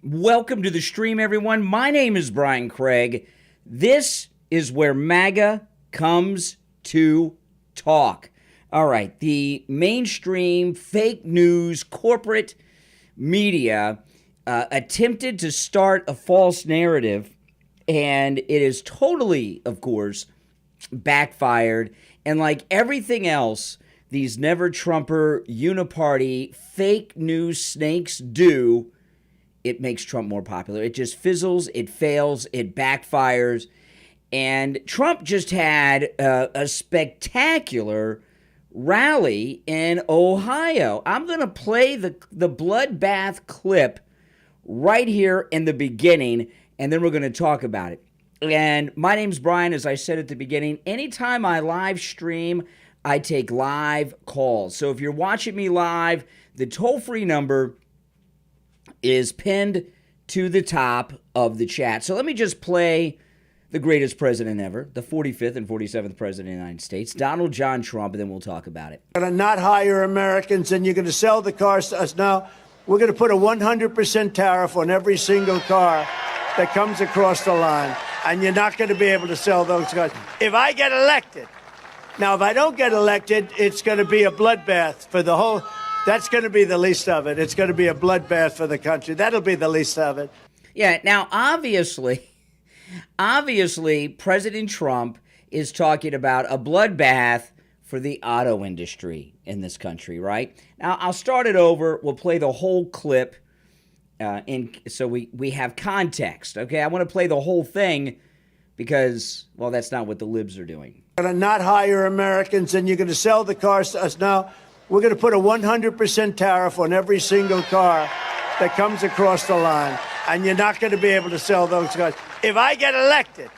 Welcome to the stream, everyone. My name is Brian Craig. This is where MAGA comes to talk. All right, the mainstream fake news corporate media attempted to start a false narrative, and it is totally, of course, backfired. And like everything else these never-Trumper uniparty fake news snakes do, it makes Trump more popular. It just fizzles, it fails, it backfires. And Trump just had a spectacular rally in Ohio. I'm going to play the Bloodbath clip right here in the beginning, and then we're going to talk about it. And my name's Brian, as I said at the beginning. Anytime I live stream, I take live calls. So if you're watching me live, the toll-free number is pinned to the top of the chat. So let me just play the greatest president ever, the 45th and 47th president of the United States, Donald John Trump, and then we'll talk about it. You're going to not hire Americans, and you're going to sell the cars to us. Now, we're going to put a 100% tariff on every single car that comes across the line, and you're not going to be able to sell those cars. If I get elected, now, if I don't get elected, it's going to be a bloodbath for the whole. That's going to be the least of it. It's going to be a bloodbath for the country. That'll be the least of it. Yeah, now, obviously, President Trump is talking about a bloodbath for the auto industry in this country, right? Now, I'll start it over. We'll play the whole clip so we have context, okay? I want to play the whole thing because, well, that's not what the libs are doing. You're going to not hire Americans, and you're going to sell the cars to us. Now, we're going to put a 100% tariff on every single car that comes across the line, and you're not going to be able to sell those cars. If I get elected,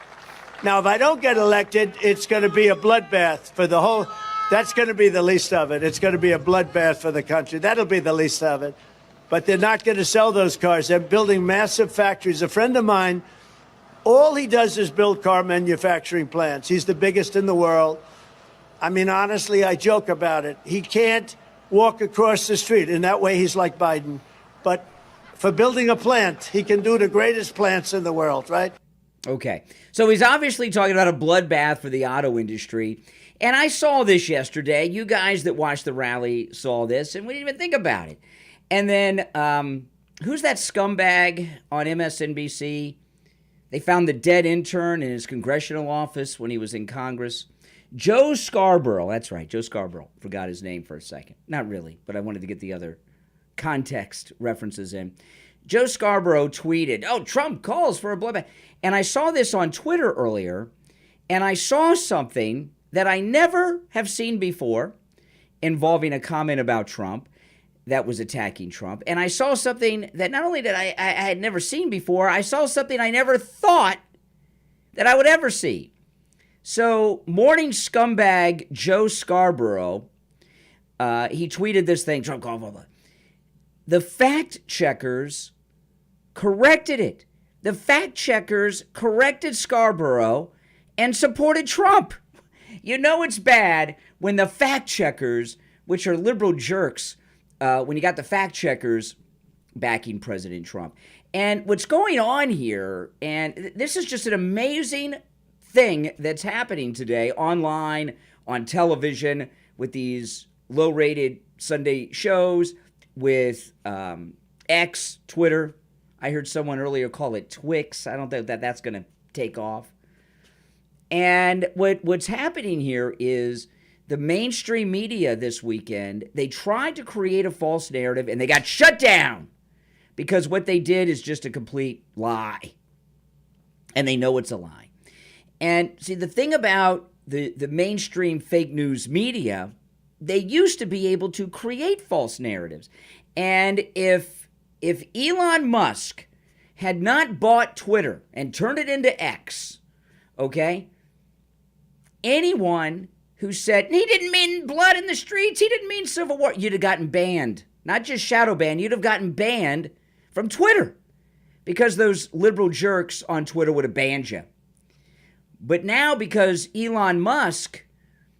now, if I don't get elected, it's going to be a bloodbath for the whole. That's going to be the least of it. It's going to be a bloodbath for the country. That'll be the least of it. But they're not going to sell those cars. They're building massive factories. A friend of mine, all he does is build car manufacturing plants. He's the biggest in the world. I mean, honestly, I joke about it. He can't walk across the street. In that way, he's like Biden. But for building a plant, he can do the greatest plants in the world, right? Okay. So he's obviously talking about a bloodbath for the auto industry. And I saw this yesterday. You guys that watched the rally saw this, and we didn't even think about it. And then, who's that scumbag on MSNBC? They found the dead intern in his congressional office when he was in Congress. Joe Scarborough. That's right, Joe Scarborough. Forgot his name for a second. Not really, but I wanted to get the other context references in. Joe Scarborough tweeted, "Oh, Trump calls for a bloodbath." And I saw this on Twitter earlier, and I saw something that I never have seen before involving a comment about Trump that was attacking Trump. And I saw something that not only did I had never seen before, I saw something I never thought that I would ever see. So, morning scumbag Joe Scarborough, he tweeted this thing, Trump called, blah, blah. The fact checkers corrected it. The fact checkers corrected Scarborough and supported Trump. You know it's bad when the fact checkers, which are liberal jerks, when you got the fact checkers backing President Trump. And what's going on here, and this is just an amazing thing that's happening today online, on television, with these low-rated Sunday shows, with X, Twitter. I heard someone earlier call it Twix. I don't think that's going to take off. And what's happening here is the mainstream media this weekend, they tried to create a false narrative and they got shut down because what they did is just a complete lie. And they know it's a lie. And see, the thing about the mainstream fake news media, they used to be able to create false narratives. And if Elon Musk had not bought Twitter and turned it into X, okay, anyone who said, he didn't mean blood in the streets, he didn't mean civil war, you'd have gotten banned. Not just shadow banned, you'd have gotten banned from Twitter because those liberal jerks on Twitter would have banned you. But now, because Elon Musk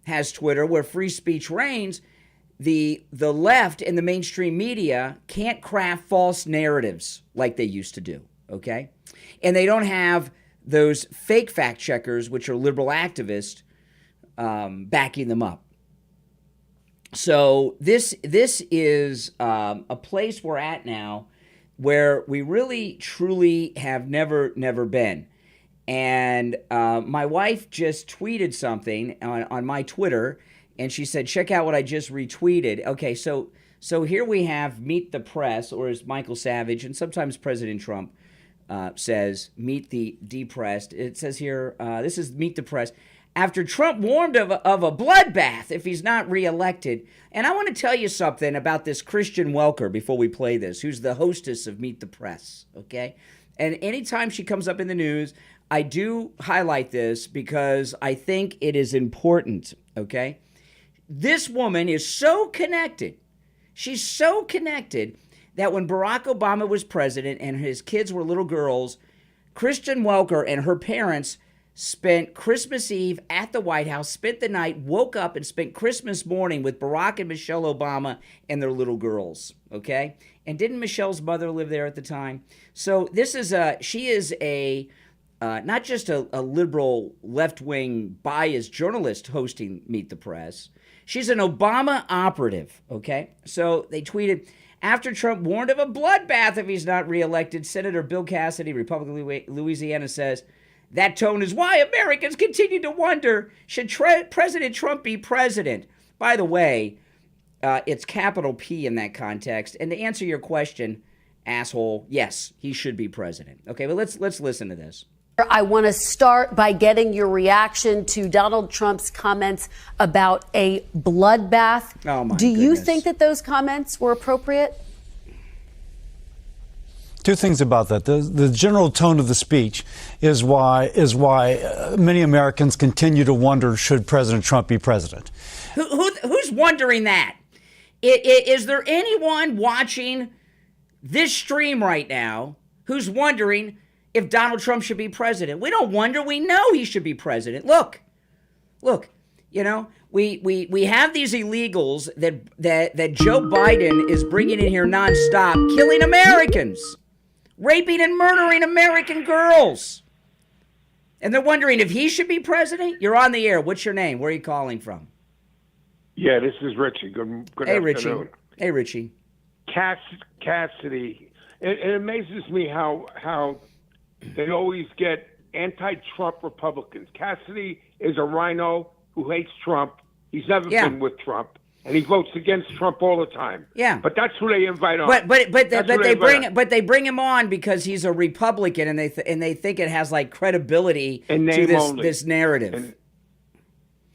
has Twitter where free speech reigns, the left and the mainstream media can't craft false narratives like they used to do, okay? And they don't have those fake fact checkers, which are liberal activists, backing them up. So this is a place we're at now where we really, truly have never been. And my wife just tweeted something on my Twitter, and she said, check out what I just retweeted. Okay, so here we have Meet the Press, or as Michael Savage, and sometimes President Trump says, Meet the Depressed. It says here, this is Meet the Press. After Trump warned of a bloodbath if he's not reelected. And I want to tell you something about this Christian Welker before we play this, who's the hostess of Meet the Press, okay? And anytime she comes up in the news, I do highlight this because I think it is important, okay? This woman is so connected. She's so connected that when Barack Obama was president and his kids were little girls, Christian Welker and her parents spent Christmas Eve at the White House, spent the night, woke up, and spent Christmas morning with Barack and Michelle Obama and their little girls, okay? And didn't Michelle's mother live there at the time? So she is not just a liberal left-wing biased journalist hosting Meet the Press. She's an Obama operative, okay? So they tweeted, after Trump warned of a bloodbath if he's not reelected, Senator Bill Cassidy, Republican Louisiana, says, that tone is why Americans continue to wonder, should President Trump be president? By the way, it's capital P in that context. And to answer your question, asshole, yes, he should be president. Okay, but let's listen to this. I want to start by getting your reaction to Donald Trump's comments about a bloodbath. Oh my Do you goodness. think that those comments were appropriate? Two things about that. The general tone of the speech is why many Americans continue to wonder, should President Trump be president? Who's wondering that? Is there anyone watching this stream right now who's wondering if Donald Trump should be president? We don't wonder. We know he should be president. Look, you know, we have these illegals that Joe Biden is bringing in here nonstop, killing Americans, raping and murdering American girls. And they're wondering if he should be president? You're on the air. What's your name? Where are you calling from? Yeah, this is Richie. Good Hey, afternoon. Richie. Hey, Richie. Cassidy. It amazes me how they always get anti-Trump Republicans. Cassidy is a rhino who hates Trump. He's never been with Trump, and he votes against Trump all the time. Yeah, but that's who they invite on. But they bring him on because he's a Republican, and they think it has like credibility to this narrative.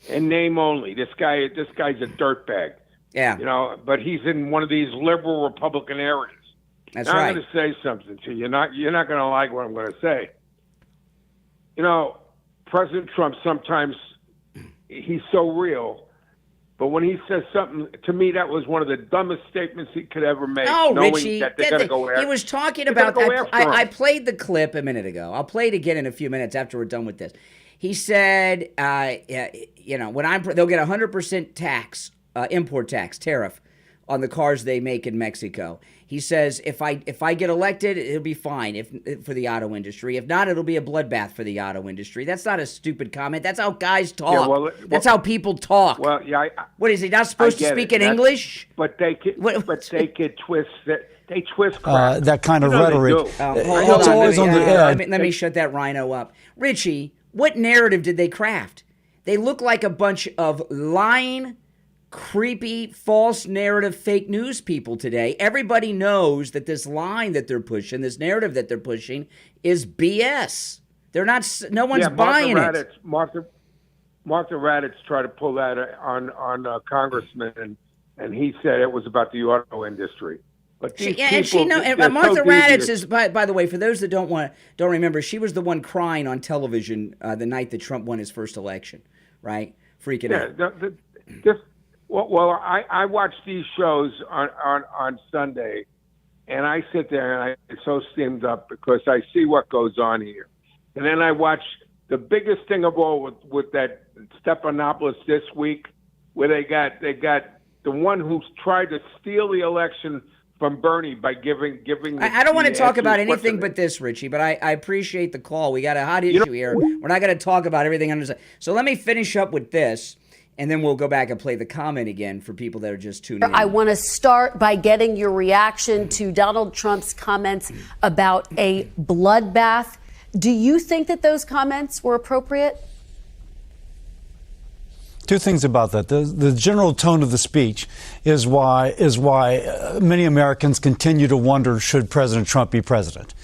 And name only. This guy's a dirtbag. Yeah, you know, but he's in one of these liberal Republican areas. That's now, right. I'm going to say something to you. You're not going to like what I'm going to say. You know, President Trump, sometimes he's so real, but when he says something, to me, that was one of the dumbest statements he could ever make. Oh, knowing Richie, that they're gonna go after, he was talking about I played the clip a minute ago. I'll play it again in a few minutes after we're done with this. He said, you know, they'll get 100% tax, import tax, tariff on the cars they make in Mexico. He says, if I get elected, it'll be fine for the auto industry. If not, it'll be a bloodbath for the auto industry. That's not a stupid comment. That's how guys talk. Yeah, that's how people talk. Well, yeah. What is he not supposed to speak in English? But they could twist it. They twist crap. That kind of rhetoric. Hold on. Let me shut that rhino up. Richie, what narrative did they craft? They look like a bunch of lying, creepy, false narrative, fake news people today. Everybody knows that this line that they're pushing, this narrative that they're pushing, is BS. They're not. No one's buying it. Martha Raddatz tried to pull that on Congressman, and he said it was about the auto industry. But Martha Raddatz is, by the way, for those that don't remember, she was the one crying on television the night that Trump won his first election, right? Freaking out. Well, I watch these shows on Sunday, and I sit there and I'm so steamed up because I see what goes on here. And then I watch the biggest thing of all with that Stephanopoulos this week, where they got the one who's tried to steal the election from Bernie by giving. I don't want to talk about anything anything but this, Richie. But I appreciate the call. We got a hot issue here. We're not going to talk about everything under. So let me finish up with this, and then we'll go back and play the comment again for people that are just tuning in. I want to start by getting your reaction to Donald Trump's comments about a bloodbath. Do you think that those comments were appropriate? Two things about that. The general tone of the speech is why many Americans continue to wonder, should President Trump be president?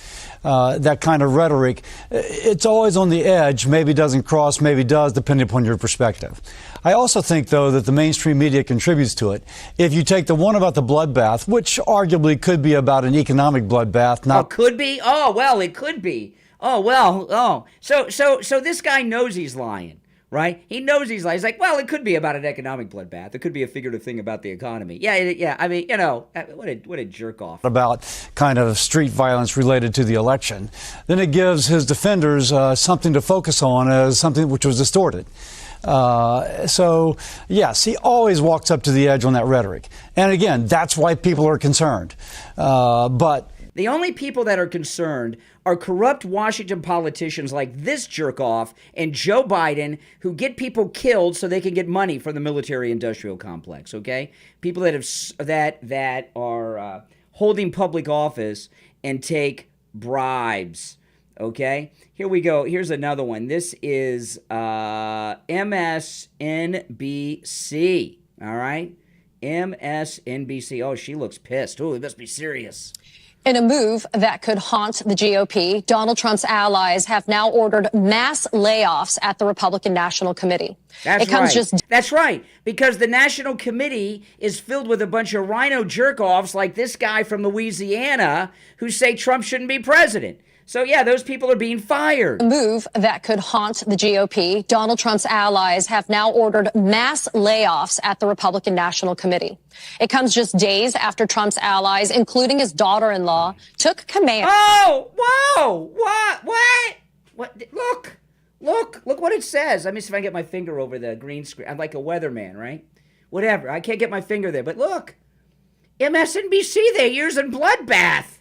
That kind of rhetoric, it's always on the edge, maybe doesn't cross, maybe does, depending upon your perspective. I also think, though, that the mainstream media contributes to it. If you take the one about the bloodbath, which arguably could be about an economic bloodbath, not... Oh, could be? Oh, well, it could be. Oh, well, oh. So this guy knows he's lying. Right? He knows he's lying. He's like, well, it could be about an economic bloodbath. It could be a figurative thing about the economy. Yeah. I mean, what a jerk off. About kind of street violence related to the election. Then it gives his defenders something to focus on as something which was distorted. So, yes, he always walks up to the edge on that rhetoric. And again, that's why people are concerned. But the only people that are concerned are corrupt Washington politicians like this jerk-off and Joe Biden, who get people killed so they can get money from the military-industrial complex, okay? People that are holding public office and take bribes, okay? Here we go. Here's another one. This is MSNBC, all right? MSNBC. Oh, she looks pissed. Oh, it must be serious. In a move that could haunt the GOP, Donald Trump's allies have now ordered mass layoffs at the Republican National Committee. That's right, because the National Committee is filled with a bunch of rhino jerk-offs like this guy from Louisiana who say Trump shouldn't be president. So, yeah, those people are being fired. A move that could haunt the GOP, Donald Trump's allies have now ordered mass layoffs at the Republican National Committee. It comes just days after Trump's allies, including his daughter-in-law, took command. Oh, whoa, what? Look what it says. Let me see if I can get my finger over the green screen. I'm like a weatherman, right? Whatever, I can't get my finger there, but look. MSNBC, they're using Bloodbath.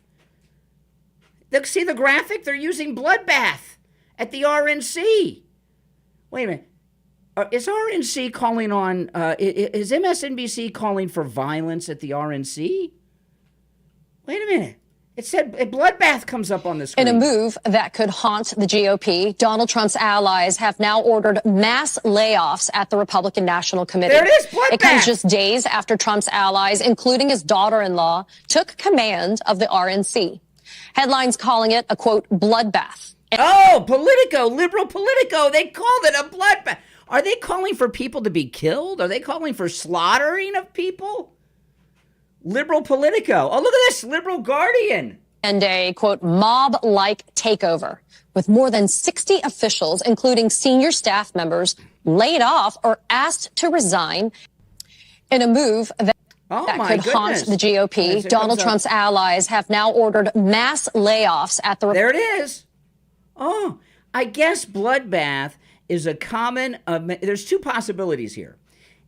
Look, see the graphic? They're using Bloodbath at the RNC. Wait a minute. Is RNC calling on, is MSNBC calling for violence at the RNC? Wait a minute. It said a bloodbath comes up on the screen. In a move that could haunt the GOP, Donald Trump's allies have now ordered mass layoffs at the Republican National Committee. There it is, bloodbath. It comes just days after Trump's allies, including his daughter-in-law, took command of the RNC. Headlines calling it a, quote, bloodbath. Oh, Politico, liberal Politico, they called it a bloodbath. Are they calling for people to be killed? Are they calling for slaughtering of people? Liberal Politico. Oh, look at this, Liberal Guardian. And a, quote, mob-like takeover, with more than 60 officials, including senior staff members, laid off or asked to resign in a move that could haunt the GOP. Donald Trump's allies have now ordered mass layoffs at the... There it is. Oh, I guess bloodbath is a common... there's two possibilities here.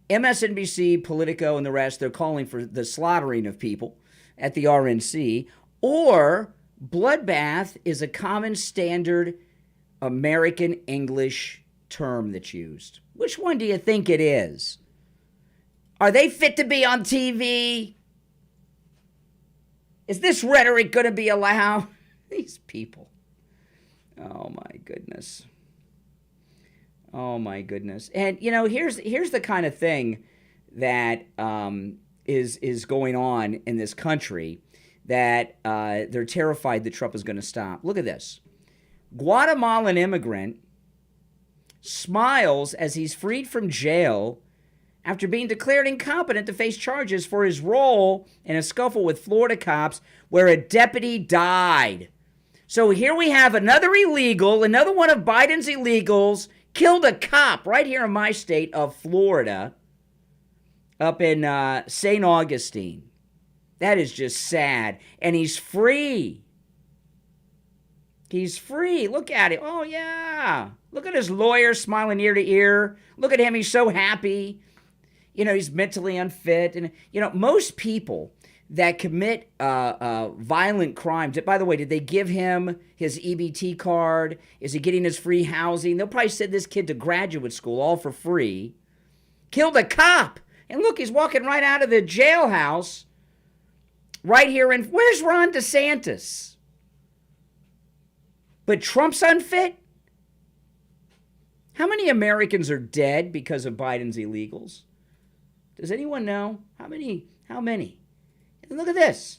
MSNBC, Politico, and the rest, they're calling for the slaughtering of people at the RNC. Or bloodbath is a common standard American English term that's used. Which one do you think it is? Are they fit to be on TV? Is this rhetoric going to be allowed? These people. Oh, my goodness. Oh, my goodness. And, you know, here's the kind of thing that is going on in this country that they're terrified that Trump is going to stop. Look at this. Guatemalan immigrant smiles as he's freed from jail after being declared incompetent to face charges for his role in a scuffle with Florida cops where a deputy died. So here we have another illegal, another one of Biden's illegals, killed a cop right here in my state of Florida, up in St. Augustine. That is just sad. And he's free. He's free. Look at him. Oh, yeah. Look at his lawyer smiling ear to ear. Look at him. He's so happy. he's mentally unfit. And, most people that commit violent crimes, by the way, did they give him his EBT card? Is he getting his free housing? They'll probably send this kid to graduate school all for free. Killed a cop. And look, he's walking right out of the jailhouse right here. Where's Ron DeSantis? But Trump's unfit? How many Americans are dead because of Biden's illegals? Does anyone know? How many? And look at this.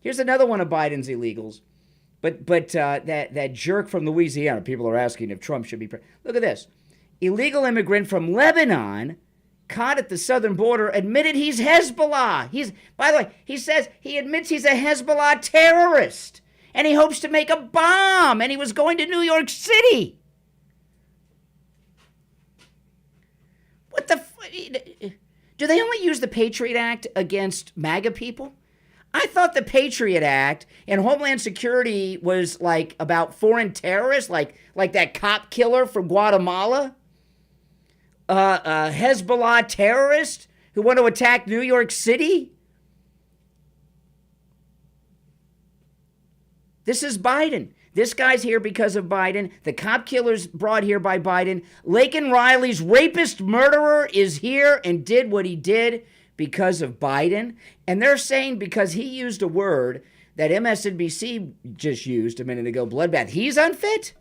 Here's another one of Biden's illegals. But that jerk from Louisiana, people are asking if Trump should be president. Look at this. Illegal immigrant from Lebanon caught at the southern border admitted he's Hezbollah. By the way, he admits he's a Hezbollah terrorist. And he hopes to make a bomb. And he was going to New York City. What the... Do they only use the Patriot Act against MAGA people? I thought the Patriot Act and Homeland Security was like about foreign terrorists, like that cop killer from Guatemala, a Hezbollah terrorist who want to attack New York City. This is Biden. This guy's here because of Biden. The cop killer's brought here by Biden. Laken Riley's rapist murderer is here and did what he did because of Biden. And they're saying because he used a word that MSNBC just used a minute ago, bloodbath, he's unfit?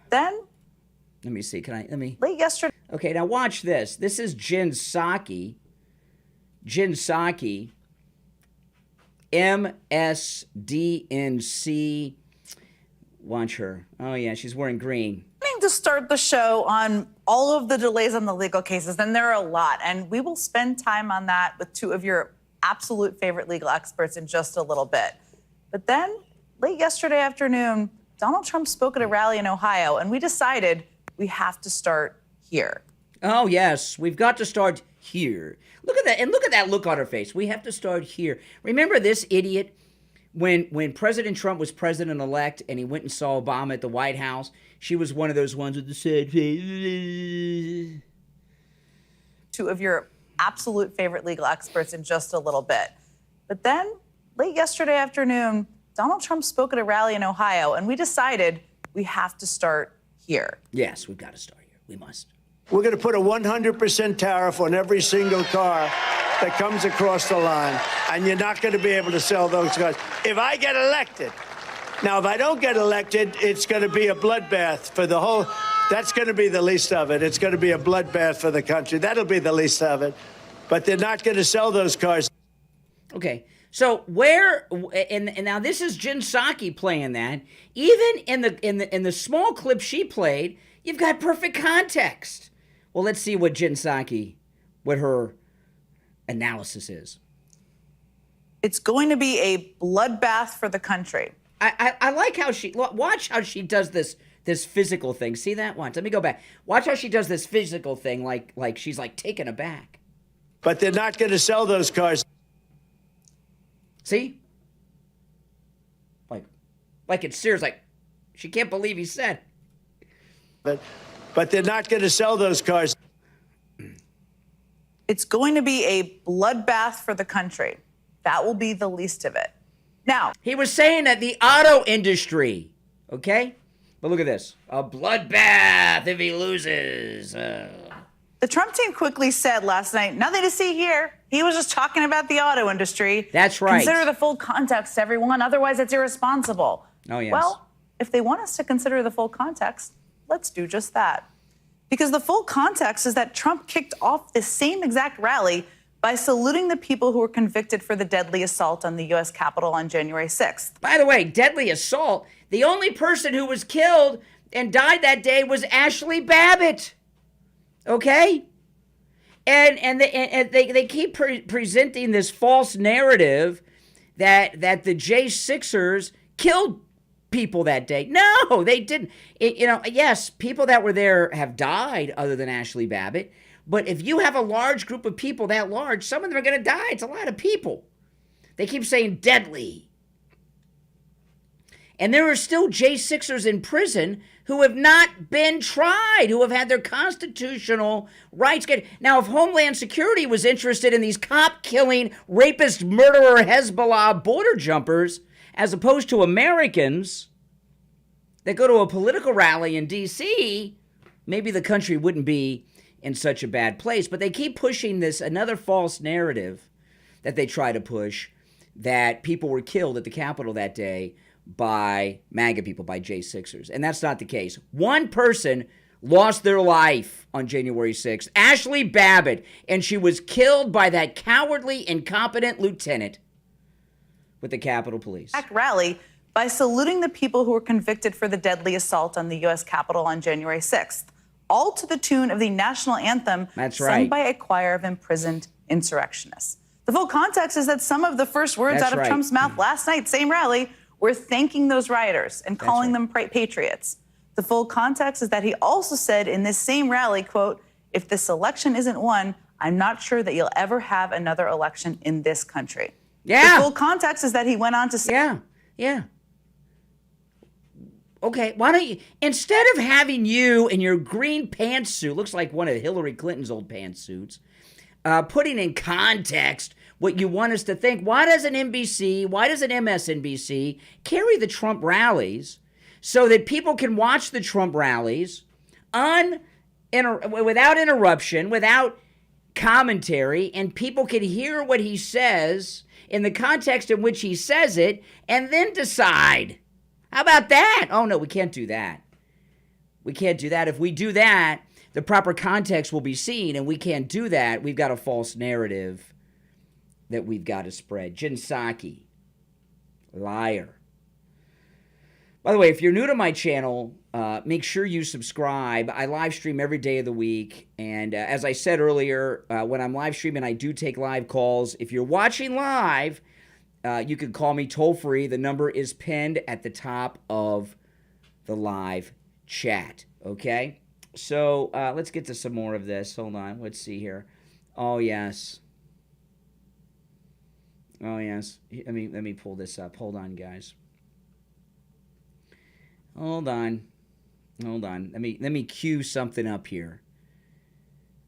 Then? Let me see. Late yesterday. Okay, now watch this. This is Jen Psaki. MSDNC. Watch her. Oh, yeah, she's wearing green. To start the show on all of the delays on the legal cases, and there are a lot, and we will spend time on that with two of your absolute favorite legal experts in just a little bit. But then, late yesterday afternoon, Donald Trump spoke at a rally in Ohio, and we decided we have to start here. Oh, yes, we've got to start here. Look at that, and look at that look on her face. We have to start here. Remember this idiot when President Trump was president-elect and he went and saw Obama at the White House? She was one of those ones with the sad face. Two of your absolute favorite legal experts in just a little bit. But then, late yesterday afternoon, Donald Trump spoke at a rally in Ohio, and we decided we have to start here. Yes, we've got to start here. We must. We're going to put a 100% tariff on every single car that comes across the line, and you're not going to be able to sell those cars. If I get elected, now, if I don't get elected, it's going to be a bloodbath for the whole... That's going to be the least of it. It's going to be a bloodbath for the country. That'll be the least of it. But they're not going to sell those cars. Okay, so where... And now this is Jen Psaki playing that. Even in the small clip she played, you've got perfect context. Well, let's see what Jen Psaki, what her analysis is. It's going to be a bloodbath for the country. I like how watch how she does this physical thing. See that? Once. Let me go back. Watch how she does this physical thing like she's like taken aback. But they're not going to sell those cars. See? Like it's serious. Like she can't believe he said. But they're not going to sell those cars. It's going to be a bloodbath for the country. That will be the least of it. Now, he was saying that the auto industry, okay? But look at this. A bloodbath if he loses. The Trump team quickly said last night, nothing to see here. He was just talking about the auto industry. That's right. Consider the full context, everyone. Otherwise, it's irresponsible. Oh, yes. Well, if they want us to consider the full context, let's do just that. Because the full context is that Trump kicked off this same exact rally by saluting the people who were convicted for the deadly assault on the U.S. Capitol on January 6th. By the way, deadly assault. The only person who was killed and died that day was Ashley Babbitt. Okay? And they keep presenting this false narrative that the J6ers killed people that day. No, they didn't. Yes, people that were there have died other than Ashley Babbitt. But if you have a large group of people that large, some of them are going to die. It's a lot of people. They keep saying deadly. And there are still J6ers in prison who have not been tried, who have had their constitutional rights. Now, if Homeland Security was interested in these cop-killing, rapist, murderer, Hezbollah border jumpers, as opposed to Americans that go to a political rally in D.C., maybe the country wouldn't be in such a bad place. But they keep pushing this, another false narrative that they try to push, that people were killed at the Capitol that day by MAGA people, by J6ers. And that's not the case. One person lost their life on January 6th, Ashley Babbitt, and she was killed by that cowardly, incompetent lieutenant with the Capitol Police. Rally by saluting the people who were convicted for the deadly assault on the U.S. Capitol on January 6th, all to the tune of the national anthem sung by a choir of imprisoned insurrectionists. The full context is that some of the first words out of Trump's mouth last night, same rally, were thanking those rioters and calling them patriots. The full context is that he also said in this same rally, quote, "If this election isn't won, I'm not sure that you'll ever have another election in this country." Yeah. The full context is that he went on to say... Yeah. Okay, why don't you, instead of having you in your green pantsuit, looks like one of Hillary Clinton's old pantsuits, putting in context what you want us to think, why doesn't NBC, why doesn't MSNBC carry the Trump rallies so that people can watch the Trump rallies without interruption, without commentary, and people can hear what he says in the context in which he says it, and then decide. How about that? Oh, no, we can't do that. We can't do that. If we do that, the proper context will be seen, and we can't do that. We've got a false narrative that we've got to spread. Psaki, liar. By the way, if you're new to my channel, make sure you subscribe. I live stream every day of the week, and as I said earlier, when I'm live streaming, I do take live calls. If you're watching live, you can call me toll-free. The number is pinned at the top of the live chat, okay? So let's get to some more of this. Hold on. Let's see here. Oh, yes. Oh, yes. Let me pull this up. Hold on, guys. Hold on. Let me cue something up here.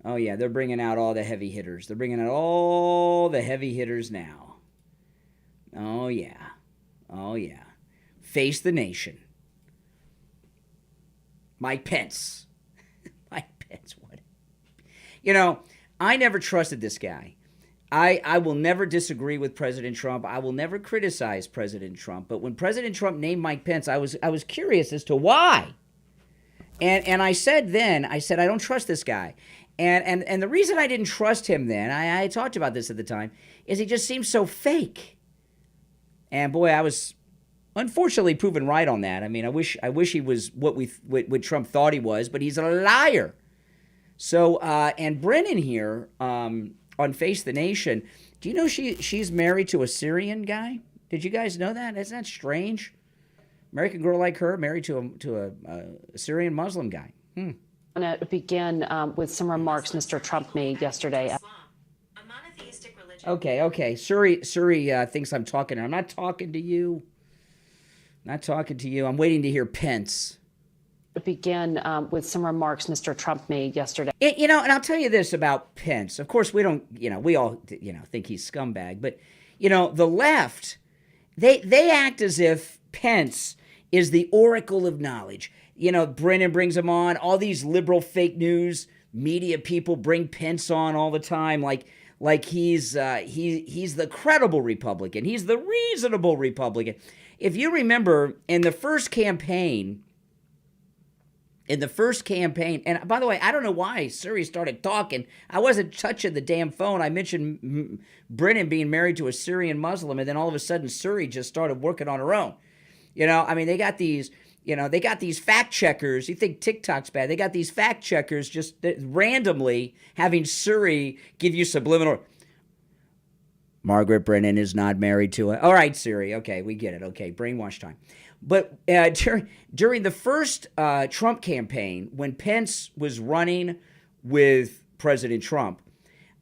Oh, yeah. They're bringing out all the heavy hitters. They're bringing out all the heavy hitters now. Oh, yeah. Oh, yeah. Face the nation. Mike Pence. Mike Pence, what? You know, I never trusted this guy. I will never disagree with President Trump. I will never criticize President Trump. But when President Trump named Mike Pence, I was curious as to why. And I said I don't trust this guy. And the reason I didn't trust him then, I talked about this at the time, is he just seems so fake. And boy, I was unfortunately proven right on that. I mean, I wish he was what Trump thought he was, but he's a liar. So, and Brennan here on Face the Nation, do you know she's married to a Syrian guy? Did you guys know that? Isn't that strange? American girl like her married to a Syrian Muslim guy. I'm going to begin with some remarks Mr. Trump made yesterday. Okay. Suri thinks I'm talking to her. I'm not talking to you. I'm waiting to hear Pence. Begin with some remarks Mr. Trump made yesterday. And I'll tell you this about Pence. Of course, we all think he's scumbag, but the left, they act as if Pence is the oracle of knowledge. Brennan brings him on. All these liberal fake news media people bring Pence on all the time, like he's the credible Republican. He's the reasonable Republican. If you remember, in the first campaign, and by the way, I don't know why Suri started talking. I wasn't touching the damn phone. I mentioned Brennan being married to a Syrian Muslim, and then all of a sudden Suri just started working on her own. They got these, they got these fact checkers. You think TikTok's bad. They got these fact checkers just randomly having Suri give you subliminal. Margaret Brennan is not married to a... All right, Siri. Okay, we get it. Okay, brainwash time. But during the first Trump campaign, when Pence was running with President Trump,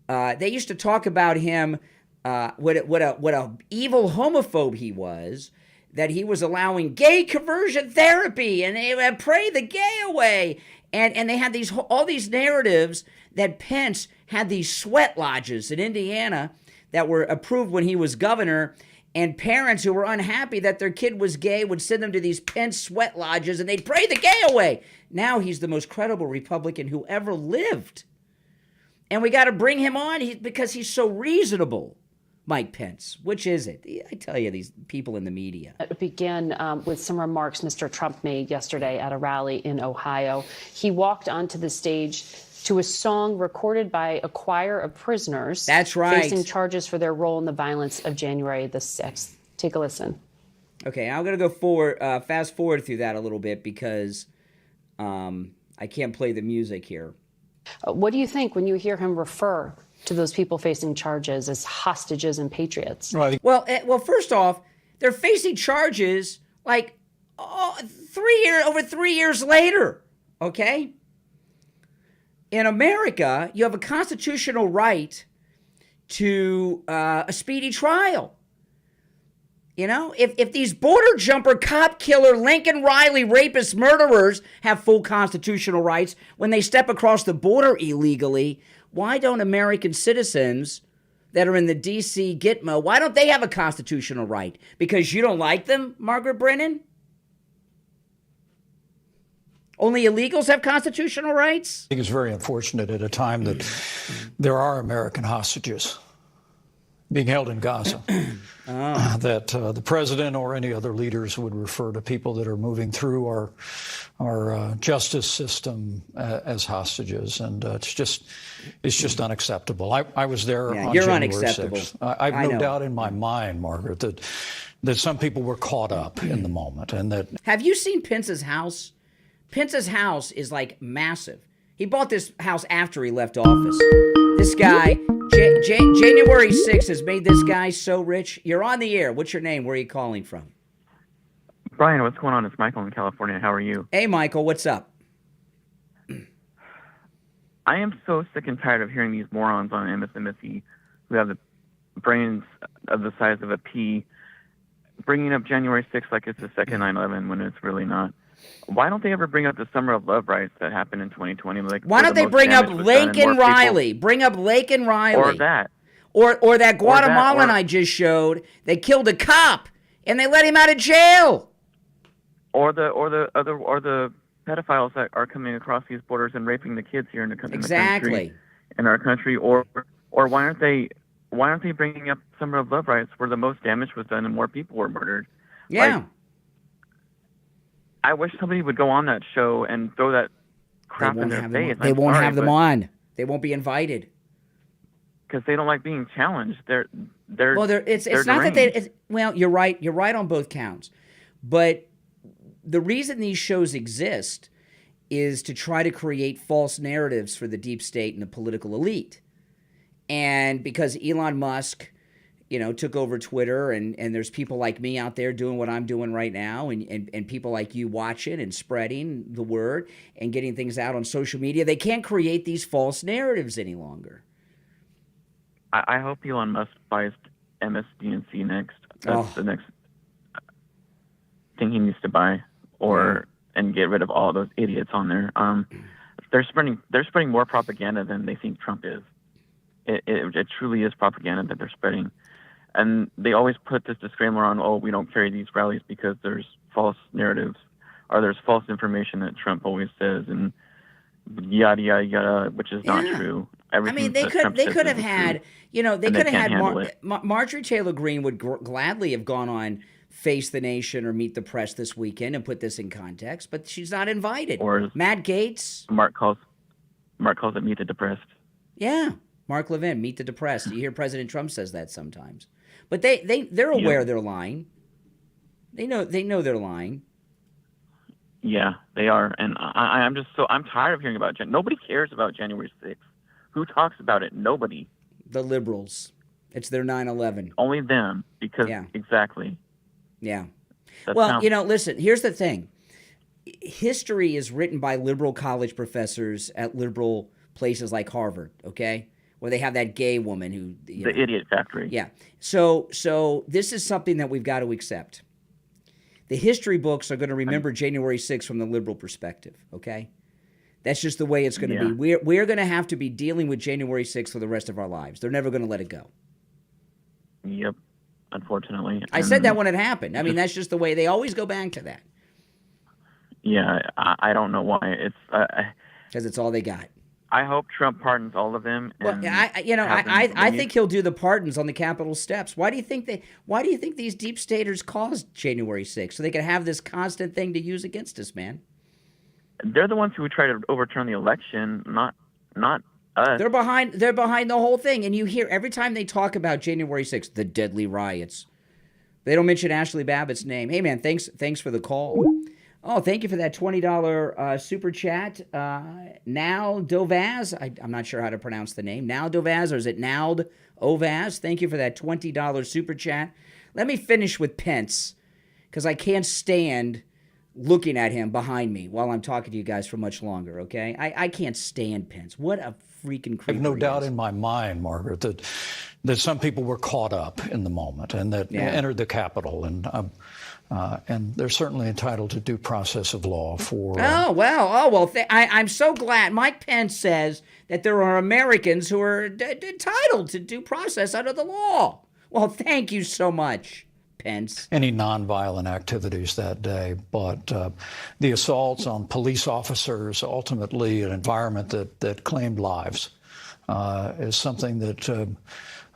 they used to talk about him, what a evil homophobe he was, that he was allowing gay conversion therapy and they would pray the gay away. And they had all these narratives that Pence had these sweat lodges in Indiana that were approved when he was governor. And parents who were unhappy that their kid was gay would send them to these Pence sweat lodges and they'd pray the gay away. Now he's the most credible Republican who ever lived. And we got to bring him on because he's so reasonable. Mike Pence, which is it? I tell you, these people in the media. It began with some remarks Mr. Trump made yesterday at a rally in Ohio. He walked onto the stage to a song recorded by a choir of prisoners. That's right. Facing charges for their role in the violence of January the 6th. Take a listen. Okay, I'm going to go fast forward through that a little bit because I can't play the music here. What do you think when you hear him refer to those people facing charges as hostages and patriots? Right. Well, first off, they're facing charges like over 3 years later, okay? In America, you have a constitutional right to a speedy trial. You know, if these border jumper, cop killer, Lincoln Riley, rapist, murderers have full constitutional rights when they step across the border illegally, why don't American citizens that are in the D.C. Gitmo, why don't they have a constitutional right? Because you don't like them, Margaret Brennan? Only illegals have constitutional rights? I think it's very unfortunate at a time that there are American hostages being held in Gaza. That the president or any other leaders would refer to people that are moving through our justice system as hostages, and it's just unacceptable. I was there on you're January unacceptable. 6th. I've no doubt in my mind, Margaret, that some people were caught up in the moment, and that. Have you seen Pence's house? Pence's house is like massive. He bought this house after he left office. This guy, January 6th has made this guy so rich. You're on the air. What's your name? Where are you calling from? Brian, what's going on? It's Michael in California. How are you? Hey, Michael, what's up? I am so sick and tired of hearing these morons on MSNBC who have the brains of the size of a pea bringing up January 6th like it's the second 9/11 when it's really not. Why don't they ever bring up the Summer of Love riots that happened in 2020? Like, why don't they bring up Lincoln Riley? Bring up Lincoln Riley. Or that. Or that Guatemalan I just showed. They killed a cop and they let him out of jail. Or the pedophiles that are coming across these borders and raping the kids here in the country. In our country. Or why aren't they bringing up Summer of Love riots where the most damage was done and more people were murdered? Yeah. Like, I wish somebody would go on that show and throw that crap in their face. They won't have them on. They won't be invited because they don't like being challenged. It's not that they. Well, you're right. You're right on both counts. But the reason these shows exist is to try to create false narratives for the deep state and the political elite, and because Elon Musk, took over Twitter, and there's people like me out there doing what I'm doing right now, and people like you watching and spreading the word and getting things out on social media. They can't create these false narratives any longer. I hope Elon Musk buys MSDNC next. That's the next thing he needs to buy, and get rid of all those idiots on there. They're spreading more propaganda than they think Trump is. It truly is propaganda that they're spreading. And they always put this disclaimer on, we don't carry these rallies because there's false narratives or there's false information that Trump always says and yada, yada, yada, which is not true. Everything they could have had, Marjorie Taylor Greene would gladly have gone on Face the Nation or Meet the Press this weekend and put this in context, but she's not invited. Or Matt Gaetz. Mark calls it Meet the Depressed. Yeah. Mark Levin, Meet the Depressed. You hear President Trump says that sometimes. But they're aware they're lying. They know they're lying. Yeah, they are. And I'm tired of hearing about nobody cares about January 6th. Who talks about it? Nobody. The liberals. It's their 9/11. Only them. Because exactly. Yeah. Listen, here's the thing. History is written by liberal college professors at liberal places like Harvard, okay? Where they have that gay woman who... The idiot factory. Yeah. So this is something that we've got to accept. The history books are going to remember January 6th from the liberal perspective, okay? That's just the way it's going to be. We're going to have to be dealing with January 6th for the rest of our lives. They're never going to let it go. Yep, unfortunately. I said that when it happened. I mean, that's just the way. They always go back to that. Yeah, I don't know why. It's because it's all they got. I hope Trump pardons all of them. Well, I think he'll do the pardons on the Capitol steps. Why do you think these deep staters caused January 6th so they could have this constant thing to use against us, man? They're the ones who would try to overturn the election, not us. They're behind the whole thing, and you hear every time they talk about January 6th, the deadly riots. They don't mention Ashley Babbitt's name. Hey, man, thanks for the call. Oh, thank you for that $20 super chat. Now Dovaz, I'm not sure how to pronounce the name. Now Dovaz, or is it Nald Ovaz? Thank you for that $20 super chat. Let me finish with Pence, because I can't stand looking at him behind me while I'm talking to you guys for much longer, okay? I can't stand Pence. What a freaking creeper. I have no doubt in my mind, Margaret, that some people were caught up in the moment and that entered the Capitol, and they're certainly entitled to due process of law for... I'm so glad. Mike Pence says that there are Americans who are entitled to due process under the law. Well, thank you so much, Pence. Any nonviolent activities that day, but the assaults on police officers, ultimately an environment that claimed lives, is something that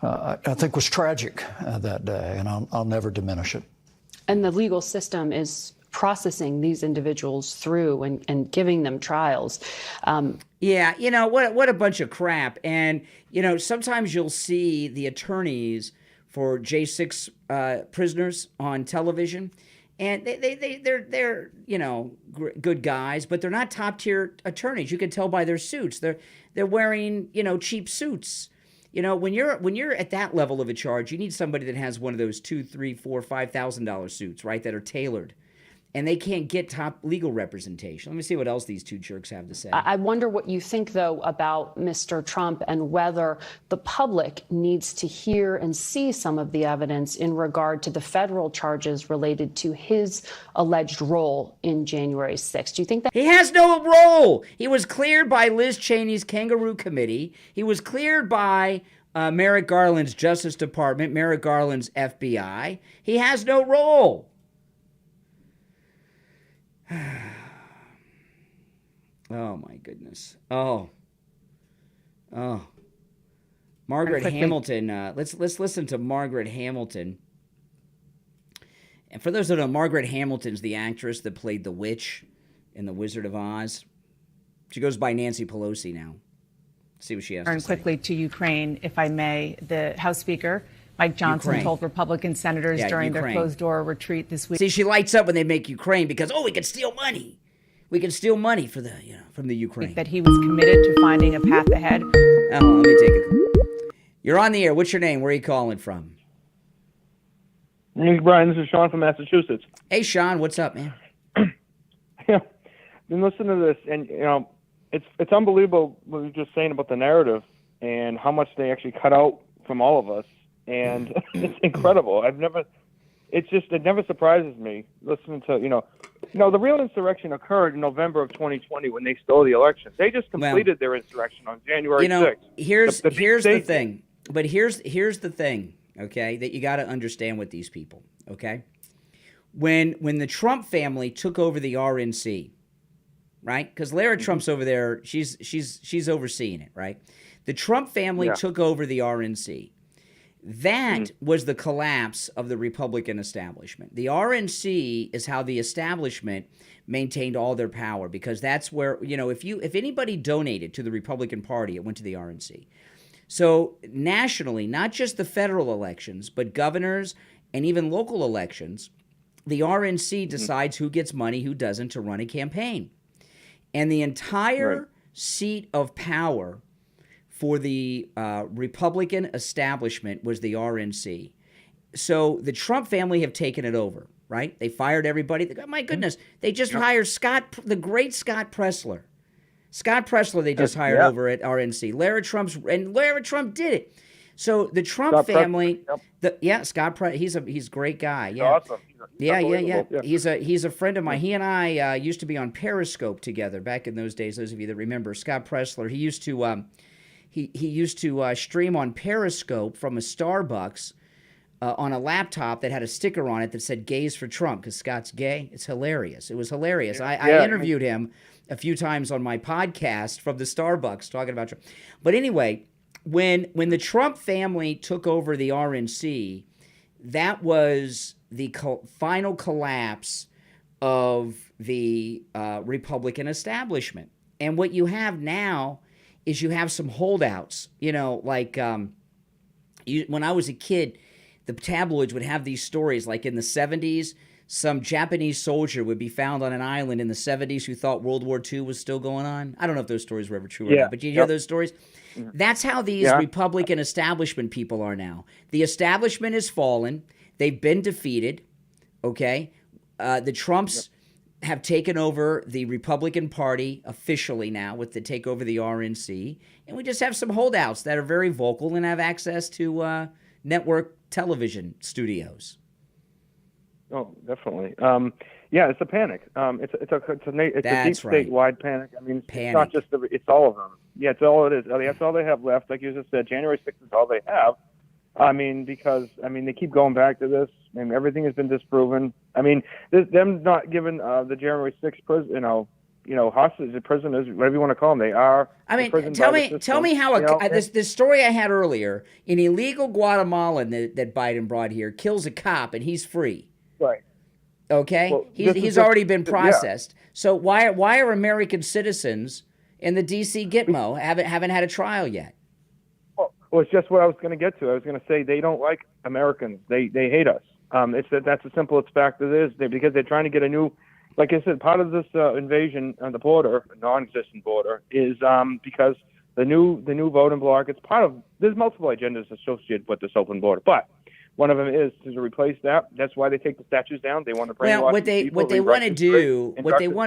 I think was tragic that day, and I'll never diminish it. And the legal system is processing these individuals through and giving them trials. What a bunch of crap. And, sometimes you'll see the attorneys for J6 prisoners on television, and they're good guys, but they're not top tier attorneys. You can tell by their suits. They're wearing cheap suits. When you're at that level of a charge, you need somebody that has one of those $2,000, $3,000, $4,000, $5,000 suits, right? That are tailored, and they can't get top legal representation. Let me see what else these two jerks have to say. I wonder what you think, though, about Mr. Trump and whether the public needs to hear and see some of the evidence in regard to the federal charges related to his alleged role in January 6th. Do you think that he has no role? He was cleared by Liz Cheney's Kangaroo Committee. He was cleared by Merrick Garland's Justice Department, Merrick Garland's FBI. He has no role. Oh my goodness. Oh. Margaret Hamilton. Let's listen to Margaret Hamilton. And for those that don't know, Margaret Hamilton's the actress that played the witch in The Wizard of Oz. She goes by Nancy Pelosi now. Let's see what she has to say. Turn quickly to Ukraine, if I may. The House Speaker Mike Johnson told Republican senators during their closed-door retreat this week. See, she lights up when they make Ukraine because, we can steal money. We can steal money for the, from the Ukraine. That he was committed to finding a path ahead. Let me take it. You're on the air. What's your name? Where are you calling from? Hey, Brian, this is Sean from Massachusetts. Hey, Sean, what's up, man? Been listening to this, and it's unbelievable what you're just saying about the narrative and how much they actually cut out from all of us. And it's incredible. It never surprises me listening to, the real insurrection occurred in November of 2020 when they stole the election. They just completed their insurrection on January 6th. Here's the thing. But here's the thing, okay, that you got to understand with these people, okay? When the Trump family took over the RNC, right? Because Lara Trump's over there, she's overseeing it, right? The Trump family took over the RNC. That was the collapse of the Republican establishment. The RNC is how the establishment maintained all their power, because that's where, if anybody donated to the Republican Party, it went to the RNC. So nationally, not just the federal elections, but governors and even local elections, the RNC decides who gets money, who doesn't, to run a campaign. And the entire seat of power for the Republican establishment was the RNC. So the Trump family have taken it over, right? They fired everybody. They go, my goodness, they just hired the great Scott Presler. Scott Presler they just hired over at RNC. Lara Trump did it. So the Trump Scott family, Presley, Scott Presley, he's a great guy. Yeah, awesome. Yeah. He's a friend of mine. He and I used to be on Periscope together back in those days. Those of you that remember, Scott Presley, he used to stream on Periscope from a Starbucks on a laptop that had a sticker on it that said "Gays for Trump" because Scott's gay. It's hilarious. It was hilarious. I interviewed him a few times on my podcast from the Starbucks talking about Trump. But anyway, when the Trump family took over the RNC, that was the final collapse of the Republican establishment. And what you have now is you have some holdouts. You know, like when I was a kid, the tabloids would have these stories, like in the 70s, some Japanese soldier would be found on an island in the 70s who thought World War II was still going on. I don't know if those stories were ever true or not, but did you hear those stories? That's how these Republican establishment people are now. The establishment has fallen. They've been defeated, okay? The Trumps have taken over the Republican Party officially now with the takeover of the RNC, and we just have some holdouts that are very vocal and have access to network television studios. Oh, definitely. It's a panic. It's a deep statewide panic. I mean, it's not just it's all of them. Yeah, it's all it is. I mean, that's all they have left. Like you just said, January 6th is all they have. I mean, because they keep going back to this, and everything has been disproven. I mean, them not giving the January 6th, hostages, prisoners, whatever you want to call them, they are. I mean, tell me how this story I had earlier: an illegal Guatemalan that Biden brought here kills a cop and he's free. Right. Okay. Well, he's already been processed. Yeah. So why are American citizens in the D.C. Gitmo haven't had a trial yet? Well, it's just what I was going to get to. I was going to say they don't like Americans. They hate us. That's the simplest fact it is. Because they're trying to get a new. Like I said, part of this invasion on the border, non-existent border, is because the new voting bloc. It's part of. There's multiple agendas associated with this open border, but one of them is to replace that. That's why they take the statues down. They want to brainwash people. What they want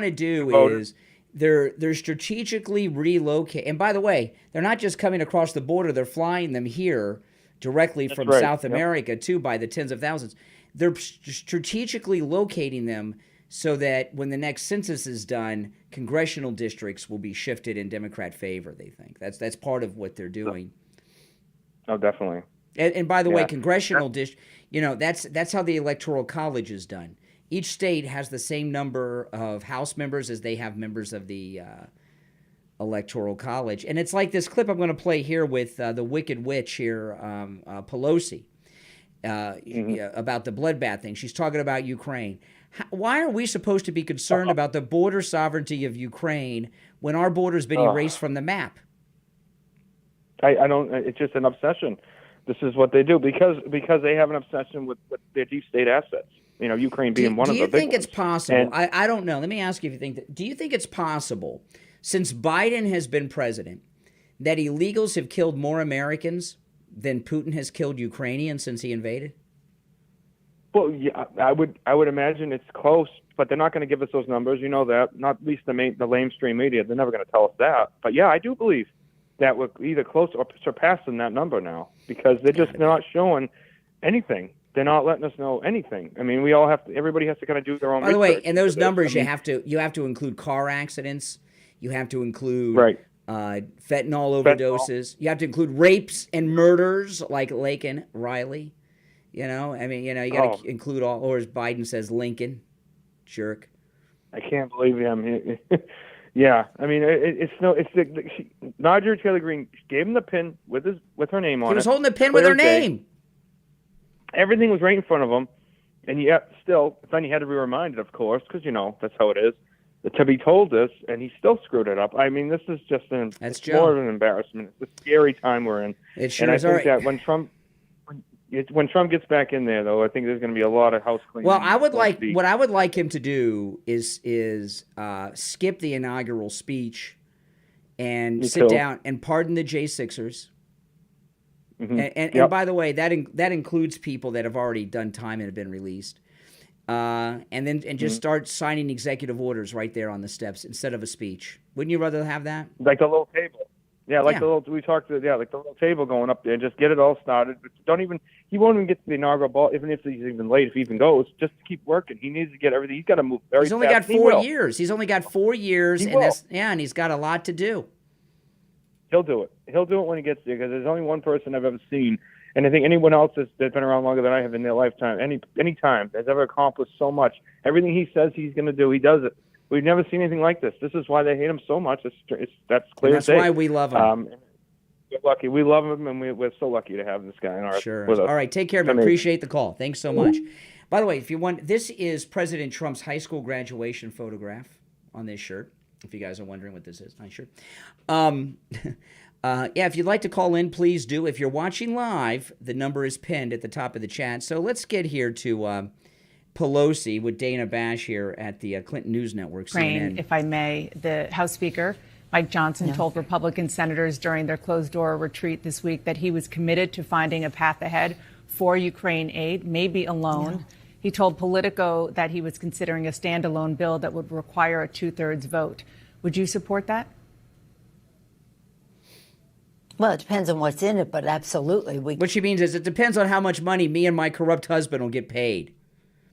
to do is they're strategically relocate. And by the way, they're not just coming across the border; they're flying them here directly from South America too, by the tens of thousands. They're strategically locating them so that when the next census is done, congressional districts will be shifted in Democrat favor. They think that's part of what they're doing. Oh, definitely. And by the way, congressional district, that's how the Electoral College is done. Each state has the same number of House members as they have members of the Electoral College. And it's like this clip I'm going to play here with the Wicked Witch here, Pelosi, about the bloodbath thing. She's talking about Ukraine. Why are we supposed to be concerned about the border sovereignty of Ukraine when our border's been erased from the map? I don't. It's just an obsession. This is what they do because they have an obsession with their deep state assets. Ukraine being one of the big ones. Do you think it's possible? I don't know. Let me ask you if you think that. Do you think it's possible, since Biden has been president, that illegals have killed more Americans than Putin has killed Ukrainians since he invaded? Well, yeah, I would imagine it's close, but they're not going to give us those numbers. You know that. Not at least the lamestream media. They're never going to tell us that. But yeah, I do believe that we're either close or surpassing that number now because they're not showing anything. They're not letting us know anything. I mean, everybody has to kind of do their own research. By the way, in those numbers, you have to include car accidents. You have to include fentanyl overdoses. You have to include rapes and murders like Laken Riley. You got to include all, or as Biden says, Lincoln, jerk. I can't believe him. Yeah, I mean, Marjorie Taylor Greene gave him the pin with her name on it. He was holding the pin with her name. Everything was right in front of him, and yet still, then he had to be reminded, of course, because that's how it is, to be told this, and he still screwed it up. I mean, this is just more of an embarrassment. It's a scary time we're in. It sure and is. I think that when Trump gets back in there, though, I think there's going to be a lot of house cleaning. Well, what I would like him to do is skip the inaugural speech and sit down and pardon the J6ers. Mm-hmm. And by the way, that includes people that have already done time and have been released. And just start signing executive orders right there on the steps instead of a speech. Wouldn't you rather have that? Like the little table. Yeah, like the little we talked to, like the little table going up there, and just get it all started. But he won't even get to the inaugural ball, even if he's even late, if he even goes. Just to keep working. He needs to get everything. He's got to move very fast. He's only got 4 years. He's only got 4 years, and he's got a lot to do. He'll do it. He'll do it when he gets there, because there's only one person I've ever seen, and I think anyone else that's been around longer than I have in their lifetime, any time, has ever accomplished so much. Everything he says he's going to do, he does it. We've never seen anything like this. This is why they hate him so much. That's clear. And that's why we love him. We're lucky. We love him, and we're so lucky to have this guy in our with us. All right, take care, man. Appreciate the call. Thanks so much. By the way, if you want, this is President Trump's high school graduation photograph on this shirt. If you guys are wondering what this is, nice shirt. If you'd like to call in, please do. If you're watching live, the number is pinned at the top of the chat. So let's get here to Pelosi with Dana Bash here at the Clinton News Network, CNN. If I may, the House Speaker, Mike Johnson, told Republican senators during their closed-door retreat this week that he was committed to finding a path ahead for Ukraine aid, maybe alone. Yeah. He told Politico that he was considering a standalone bill that would require a 2/3 vote. Would you support that? Well, it depends on what's in it, but absolutely. What she means is it depends on how much money me and my corrupt husband will get paid.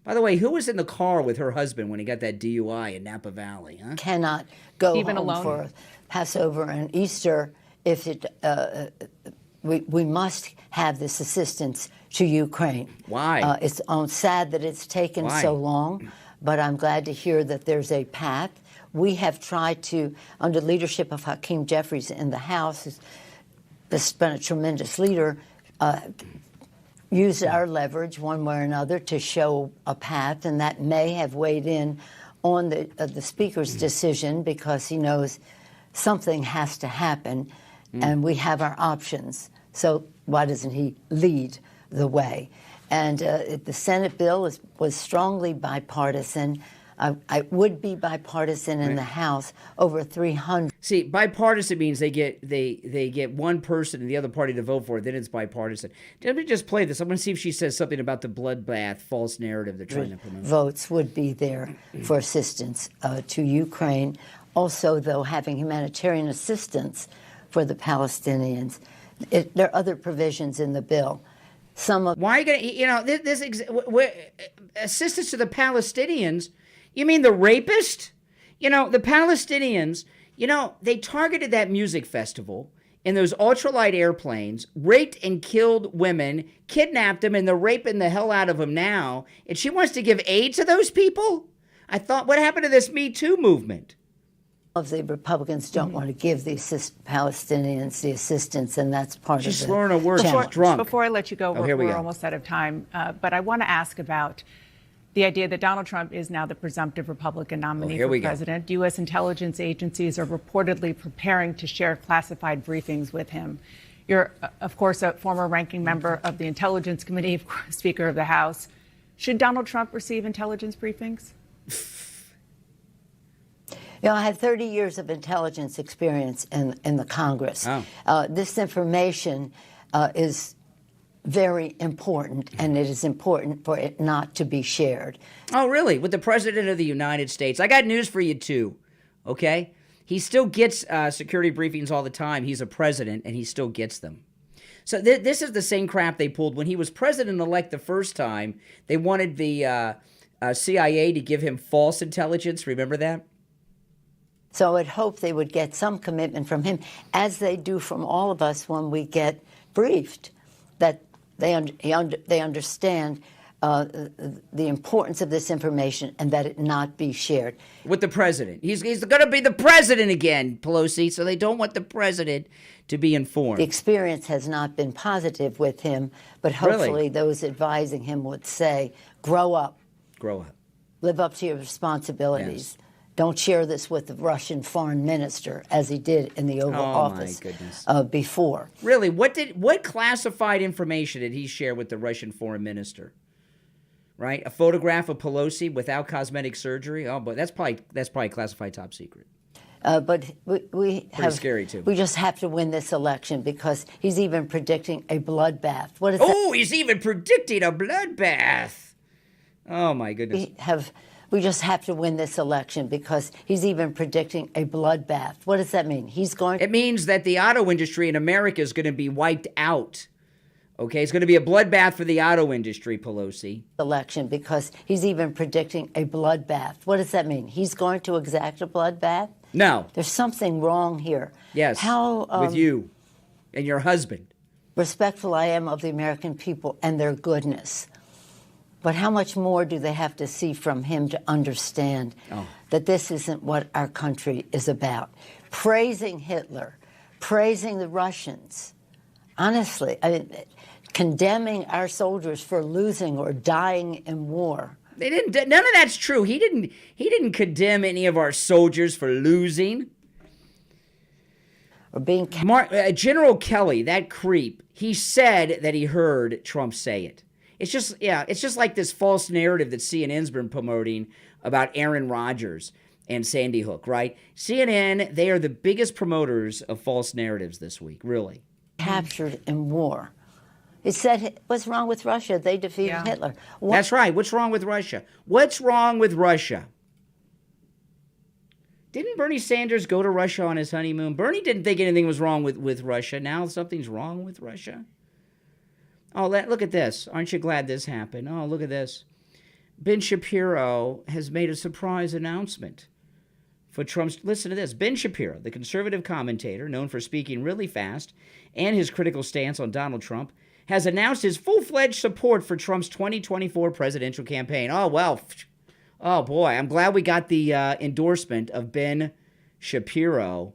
By the way, who was in the car with her husband when he got that DUI in Napa Valley? Huh? Cannot go even home alone for Passover and Easter if it. We must have this assistance to Ukraine. Why? It's sad that it's taken so long, but I'm glad to hear that there's a path. We have tried to, under leadership of Hakeem Jeffries in the House, who's been a tremendous leader, use our leverage one way or another to show a path, and that may have weighed in on the Speaker's decision, because he knows something has to happen, and we have our options. So why doesn't he lead the way? And the Senate bill was strongly bipartisan. I would be bipartisan in the House, over 300. See, bipartisan means they get one person in the other party to vote for it. Then it's bipartisan. Let me just play this. I'm going to see if she says something about the bloodbath false narrative they're trying to promote. Votes would be there for assistance to Ukraine. Also, though, having humanitarian assistance for the Palestinians. There are other provisions in the bill. Why are you going to, this assistance to the Palestinians? You mean the rapist? The Palestinians, they targeted that music festival in those ultralight airplanes, raped and killed women, kidnapped them, and they're raping the hell out of them now. And she wants to give aid to those people? I thought, what happened to this Me Too movement? Of the Republicans don't want to give the Palestinians the assistance, and that's part of it. She's slurring her words. She's drunk. Before I let you go, we're almost out of time. But I want to ask about the idea that Donald Trump is now the presumptive Republican nominee for president. U.S. intelligence agencies are reportedly preparing to share classified briefings with him. You're, of course, a former ranking member of the Intelligence Committee, of course, Speaker of the House. Should Donald Trump receive intelligence briefings? I have 30 years of intelligence experience in the Congress. This information is very important, and it is important for it not to be shared. Oh, really? With the President of the United States? I got news for you, too, okay? He still gets security briefings all the time. He's a president, and he still gets them. So this is the same crap they pulled. When he was president-elect the first time, they wanted the CIA to give him false intelligence. Remember that? So I'd hope they would get some commitment from him, as they do from all of us when we get briefed, that they understand the importance of this information and that it not be shared. With the president. He's going to be the president again, Pelosi, so they don't want the president to be informed. The experience has not been positive with him, but hopefully those advising him would say, grow up. Grow up. Live up to your responsibilities. Yes. Don't share this with the Russian foreign minister, as he did in the Oval Office before. Really? What classified information did he share with the Russian foreign minister? Right? A photograph of Pelosi without cosmetic surgery? Oh, but that's probably classified top secret. But we have scary too. We just have to win this election, because he's even predicting a bloodbath. What is that? He's even predicting a bloodbath. Oh my goodness. We have we just have to win this election because he's even predicting a bloodbath. What does that mean? It means that the auto industry in America is going to be wiped out. Okay, it's going to be a bloodbath for the auto industry, Pelosi. Election because he's even predicting a bloodbath. What does that mean? He's going to exact a bloodbath? No. There's something wrong here. Yes, with you and your husband. Respectful I am of the American people and their goodness. But how much more do they have to see from him to understand that this isn't what our country is about? Praising Hitler, praising the Russians. Honestly, I mean, condemning our soldiers for losing or dying in war. They didn't. None of that's true. He didn't condemn any of our soldiers for losing. Or being General Kelly, that creep. He said that he heard Trump say it. It's just like this false narrative that CNN's been promoting about Aaron Rodgers and Sandy Hook, right? CNN, they are the biggest promoters of false narratives this week, really. Captured in war. He said, what's wrong with Russia? They defeated Hitler. That's right. What's wrong with Russia? What's wrong with Russia? Didn't Bernie Sanders go to Russia on his honeymoon? Bernie didn't think anything was wrong with Russia. Now something's wrong with Russia? Oh, look at this. Aren't you glad this happened? Oh, look at this. Ben Shapiro has made a surprise announcement for Trump's... Listen to this. Ben Shapiro, the conservative commentator known for speaking really fast and his critical stance on Donald Trump, has announced his full-fledged support for Trump's 2024 presidential campaign. Oh, well. Oh, boy. I'm glad we got the endorsement of Ben Shapiro.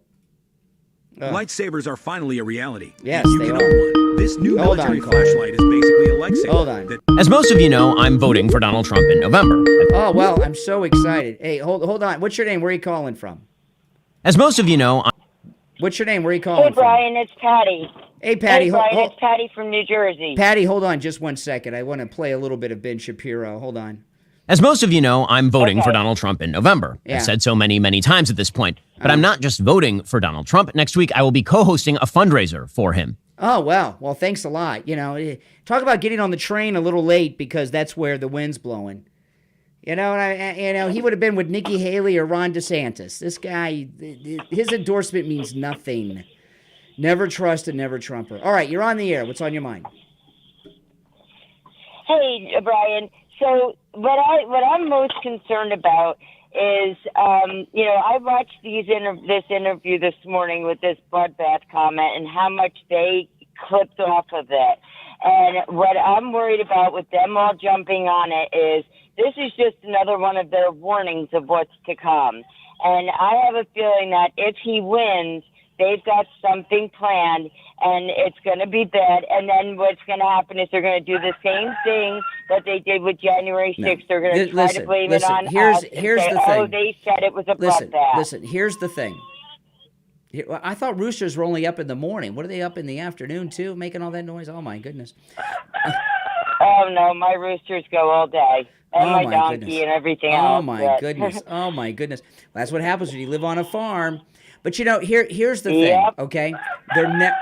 Lightsabers are finally a reality. Yes, you they can are. own one. This new military flashlight is basically a lightsaber. Hold on. As most of you know, I'm voting for Donald Trump in November. Oh, well, I'm so excited. Hey, hold on. What's your name? Where are you calling from? As most of you know, what's your name? Where are you calling from? Hey, Brian, it's Patty. Hey, Patty. Hey, Brian, it's Patty from New Jersey. Patty, hold on just 1 second. I want to play a little bit of Ben Shapiro. Hold on. As most of you know, I'm voting for Donald Trump in November. Yeah. I've said so many times at this point. But I'm not just voting for Donald Trump. Next week, I will be co-hosting a fundraiser for him. Oh, well. Well, thanks a lot. You know, talk about getting on the train a little late because that's where the wind's blowing. You know, he would have been with Nikki Haley or Ron DeSantis. This guy, his endorsement means nothing. Never trust and never Trumper. All right, you're on the air. What's on your mind? Hey, Brian. So what I'm most concerned about is, I watched this interview this morning with this Bloodbath comment and how much they clipped off of it. And what I'm worried about with them all jumping on it is this is just another one of their warnings of what's to come. And I have a feeling that if he wins, they've got something planned, and it's going to be bad. And then what's going to happen is they're going to do the same thing that they did with January 6th. No. They're going to try to blame it on here's us and the say, thing. oh, they said it was a bloodbath. Listen, here's the thing. I thought roosters were only up in the morning. What are they up in the afternoon, too, making all that noise? Oh, my goodness. Oh, no, my roosters go all day. And my donkey goodness. and everything else. Oh, my goodness. Oh, my goodness. That's what happens when you live on a farm. But, you know, here's the thing, okay? They're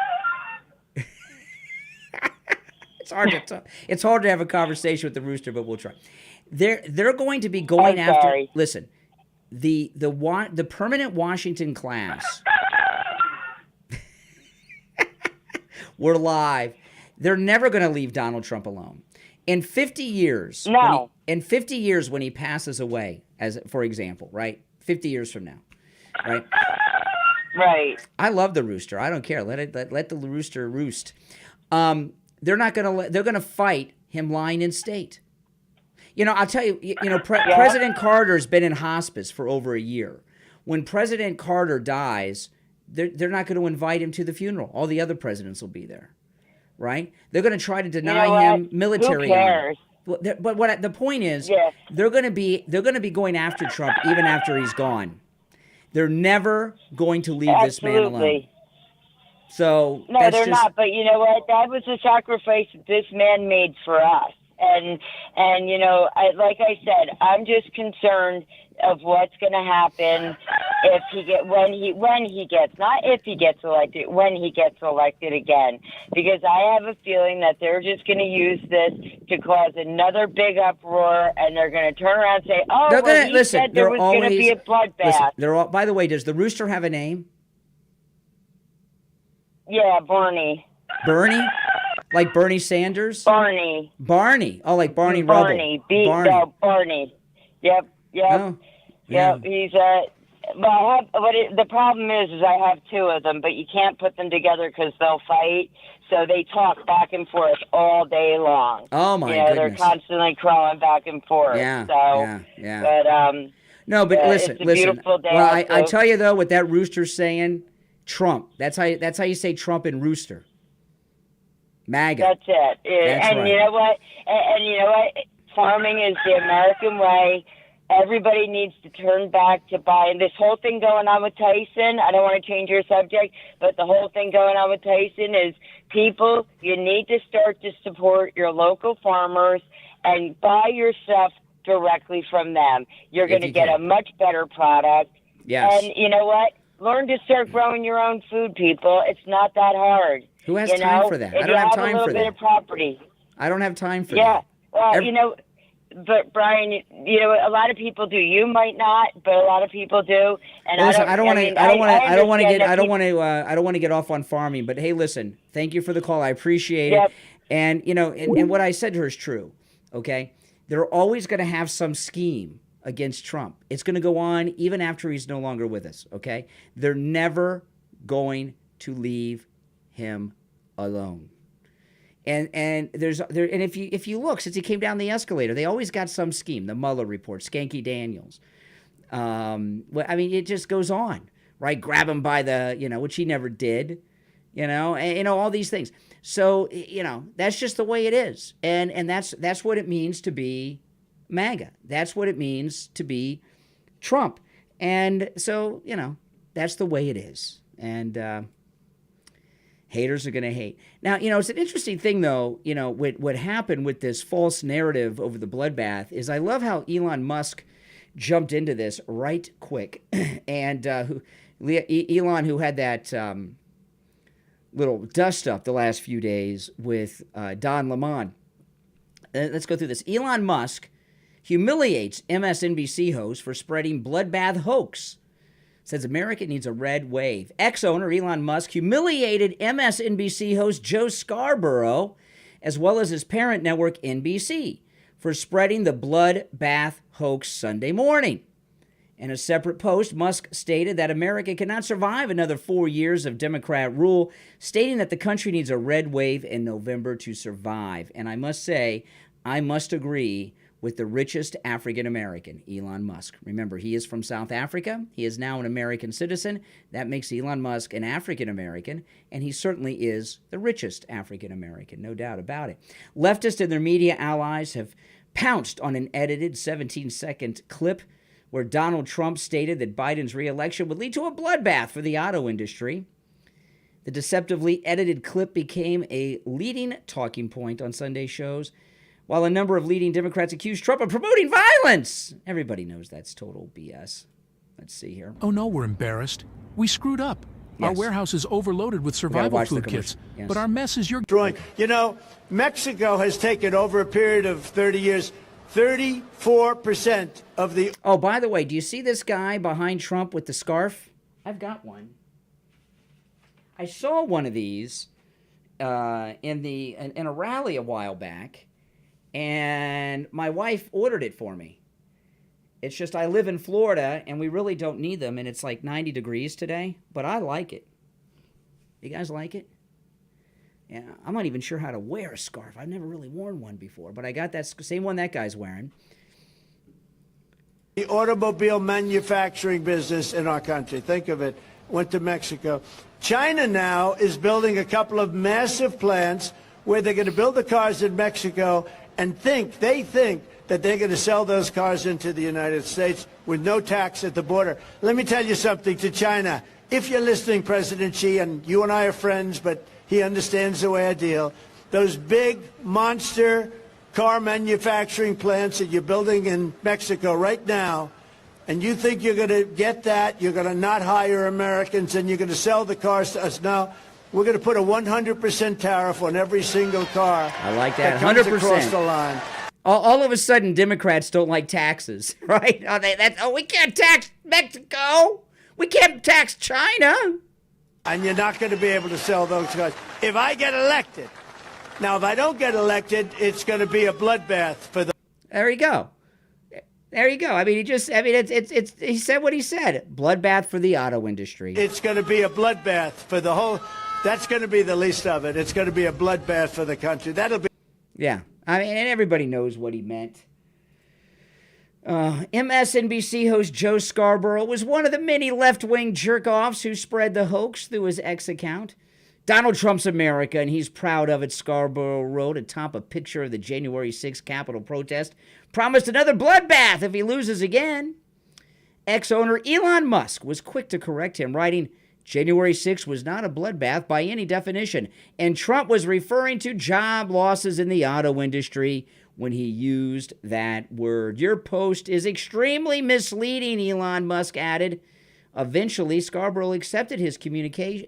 It's hard to have a conversation with the rooster, but we'll try. They're going to be going after. Sorry. Listen, the permanent Washington class. We're live. They're never going to leave Donald Trump alone. In 50 years, when he passes away, as for example, right? 50 years from now, right? Right. I love the rooster. I don't care. Let the rooster roost. They're gonna fight him lying in state. You know, I'll tell you. President Carter's been in hospice for over a year. When President Carter dies, they're not going to invite him to the funeral. All the other presidents will be there, right? They're going to try to deny him military honor. But what the point is, they're going to be going after Trump even after he's gone. They're never going to leave this man alone. So no, they're not. But you know what? That was a sacrifice that this man made for us, And you know, like I said, I'm just concerned of what's going to happen when he gets elected again, because I have a feeling that they're just going to use this to cause another big uproar, and they're going to turn around and say, "Oh, he said there was going to be a bloodbath." By the way, does the rooster have a name? Yeah, Barney. Bernie? Like Bernie Sanders? Barney. Oh, like Barney Barney. Rubble. No, Barney. Yep. Oh, yeah. Yep. He's the problem is I have two of them, but you can't put them together because they'll fight. So they talk back and forth all day long. Oh my goodness. They're constantly crawling back and forth. Yeah. So, yeah. But no, but listen. It's a beautiful day. Well, I tell you though, what that rooster's saying, Trump. That's how you say Trump and rooster. MAGA. That's it. That's right. You know what? And you know what? Farming is the American way. Everybody needs to turn back to buying. This whole thing going on with Tyson, I don't want to change your subject, but the whole thing going on with Tyson is, people, you need to start to support your local farmers and buy your stuff directly from them. You're going to get a much better product. Yes. And you know what? Learn to start growing your own food, people. It's not that hard. Who has time for that? I don't have time for that. Bit of property. I don't have time for that. Yeah. Well, you know, but Brian, you know, a lot of people do. You might not, but a lot of people do. And well, listen, I don't want to get off on farming. But hey, listen, thank you for the call. I appreciate it. And you know, and what I said to her is true. Okay, they're always going to have some scheme against Trump. It's going to go on even after he's no longer with us. Okay, they're never going to leave him alone. And if you look, since he came down the escalator, they always got some scheme. The Mueller report, Skanky Daniels. Well, I mean, it just goes on, right? Grab him by the, which he never did, and all these things. So, that's just the way it is. And that's what it means to be MAGA. That's what it means to be Trump. And so, that's the way it is. And haters are going to hate. Now, it's an interesting thing, though, what happened with this false narrative over the bloodbath is I love how Elon Musk jumped into this right quick. And Elon, who had that little dust-up the last few days with Don Lemon. Let's go through this. Elon Musk humiliates MSNBC host for spreading bloodbath hoax. Says America needs a red wave. Ex-owner Elon Musk humiliated MSNBC host Joe Scarborough, as well as his parent network NBC, for spreading the bloodbath hoax Sunday morning. In a separate post, Musk stated that America cannot survive another 4 years of Democrat rule, stating that the country needs a red wave in November to survive. And I must say, I must agree with the richest African American, Elon Musk. Remember, he is from South Africa. He is now an American citizen. That makes Elon Musk an African American, and he certainly is the richest African American, no doubt about it. Leftists and their media allies have pounced on an edited 17-second clip where Donald Trump stated that Biden's re-election would lead to a bloodbath for the auto industry. The deceptively edited clip became a leading talking point on Sunday shows, while a number of leading Democrats accused Trump of promoting violence. Everybody knows that's total BS. Let's see here. Oh, no, we're embarrassed. We screwed up. Yes. Our warehouse is overloaded with survival food kits. Yes. But our mess is your... Mexico has taken over a period of 30 years, 34% of the... Oh, by the way, do you see this guy behind Trump with the scarf? I've got one. I saw one of these in a rally a while back. And my wife ordered it for me. It's just I live in Florida, and we really don't need them, and it's like 90 degrees today, but I like it. You guys like it? Yeah, I'm not even sure how to wear a scarf. I've never really worn one before, but I got that same one that guy's wearing. The automobile manufacturing business in our country, think of it, went to Mexico. China now is building a couple of massive plants where they're going to build the cars in Mexico and they think that they're going to sell those cars into the United States with no tax at the border. Let me tell you something to China. If you're listening, President Xi, and you and I are friends, but he understands the way I deal, those big monster car manufacturing plants that you're building in Mexico right now, and you think you're going to get that, you're going to not hire Americans, and you're going to sell the cars to us now. We're going to put a 100% tariff on every single car. I like that. Comes 100%. across the line. All of a sudden, Democrats don't like taxes, right? We can't tax Mexico. We can't tax China. And you're not going to be able to sell those cars. If I get elected, now if I don't get elected, it's going to be a bloodbath for the. There you go. There you go. I mean, he said what he said. Bloodbath for the auto industry. It's going to be a bloodbath for the whole. That's going to be the least of it. It's going to be a bloodbath for the country. That'll be. Yeah. I mean, and everybody knows what he meant. MSNBC host Joe Scarborough was one of the many left-wing jerk-offs who spread the hoax through his X account. Donald Trump's America, and he's proud of it, Scarborough wrote atop a picture of the January 6th Capitol protest. Promised another bloodbath if he loses again. Ex-owner Elon Musk was quick to correct him, writing, January 6th was not a bloodbath by any definition, and Trump was referring to job losses in the auto industry when he used that word. Your post is extremely misleading, Elon Musk added. Eventually, Scarborough accepted his humiliation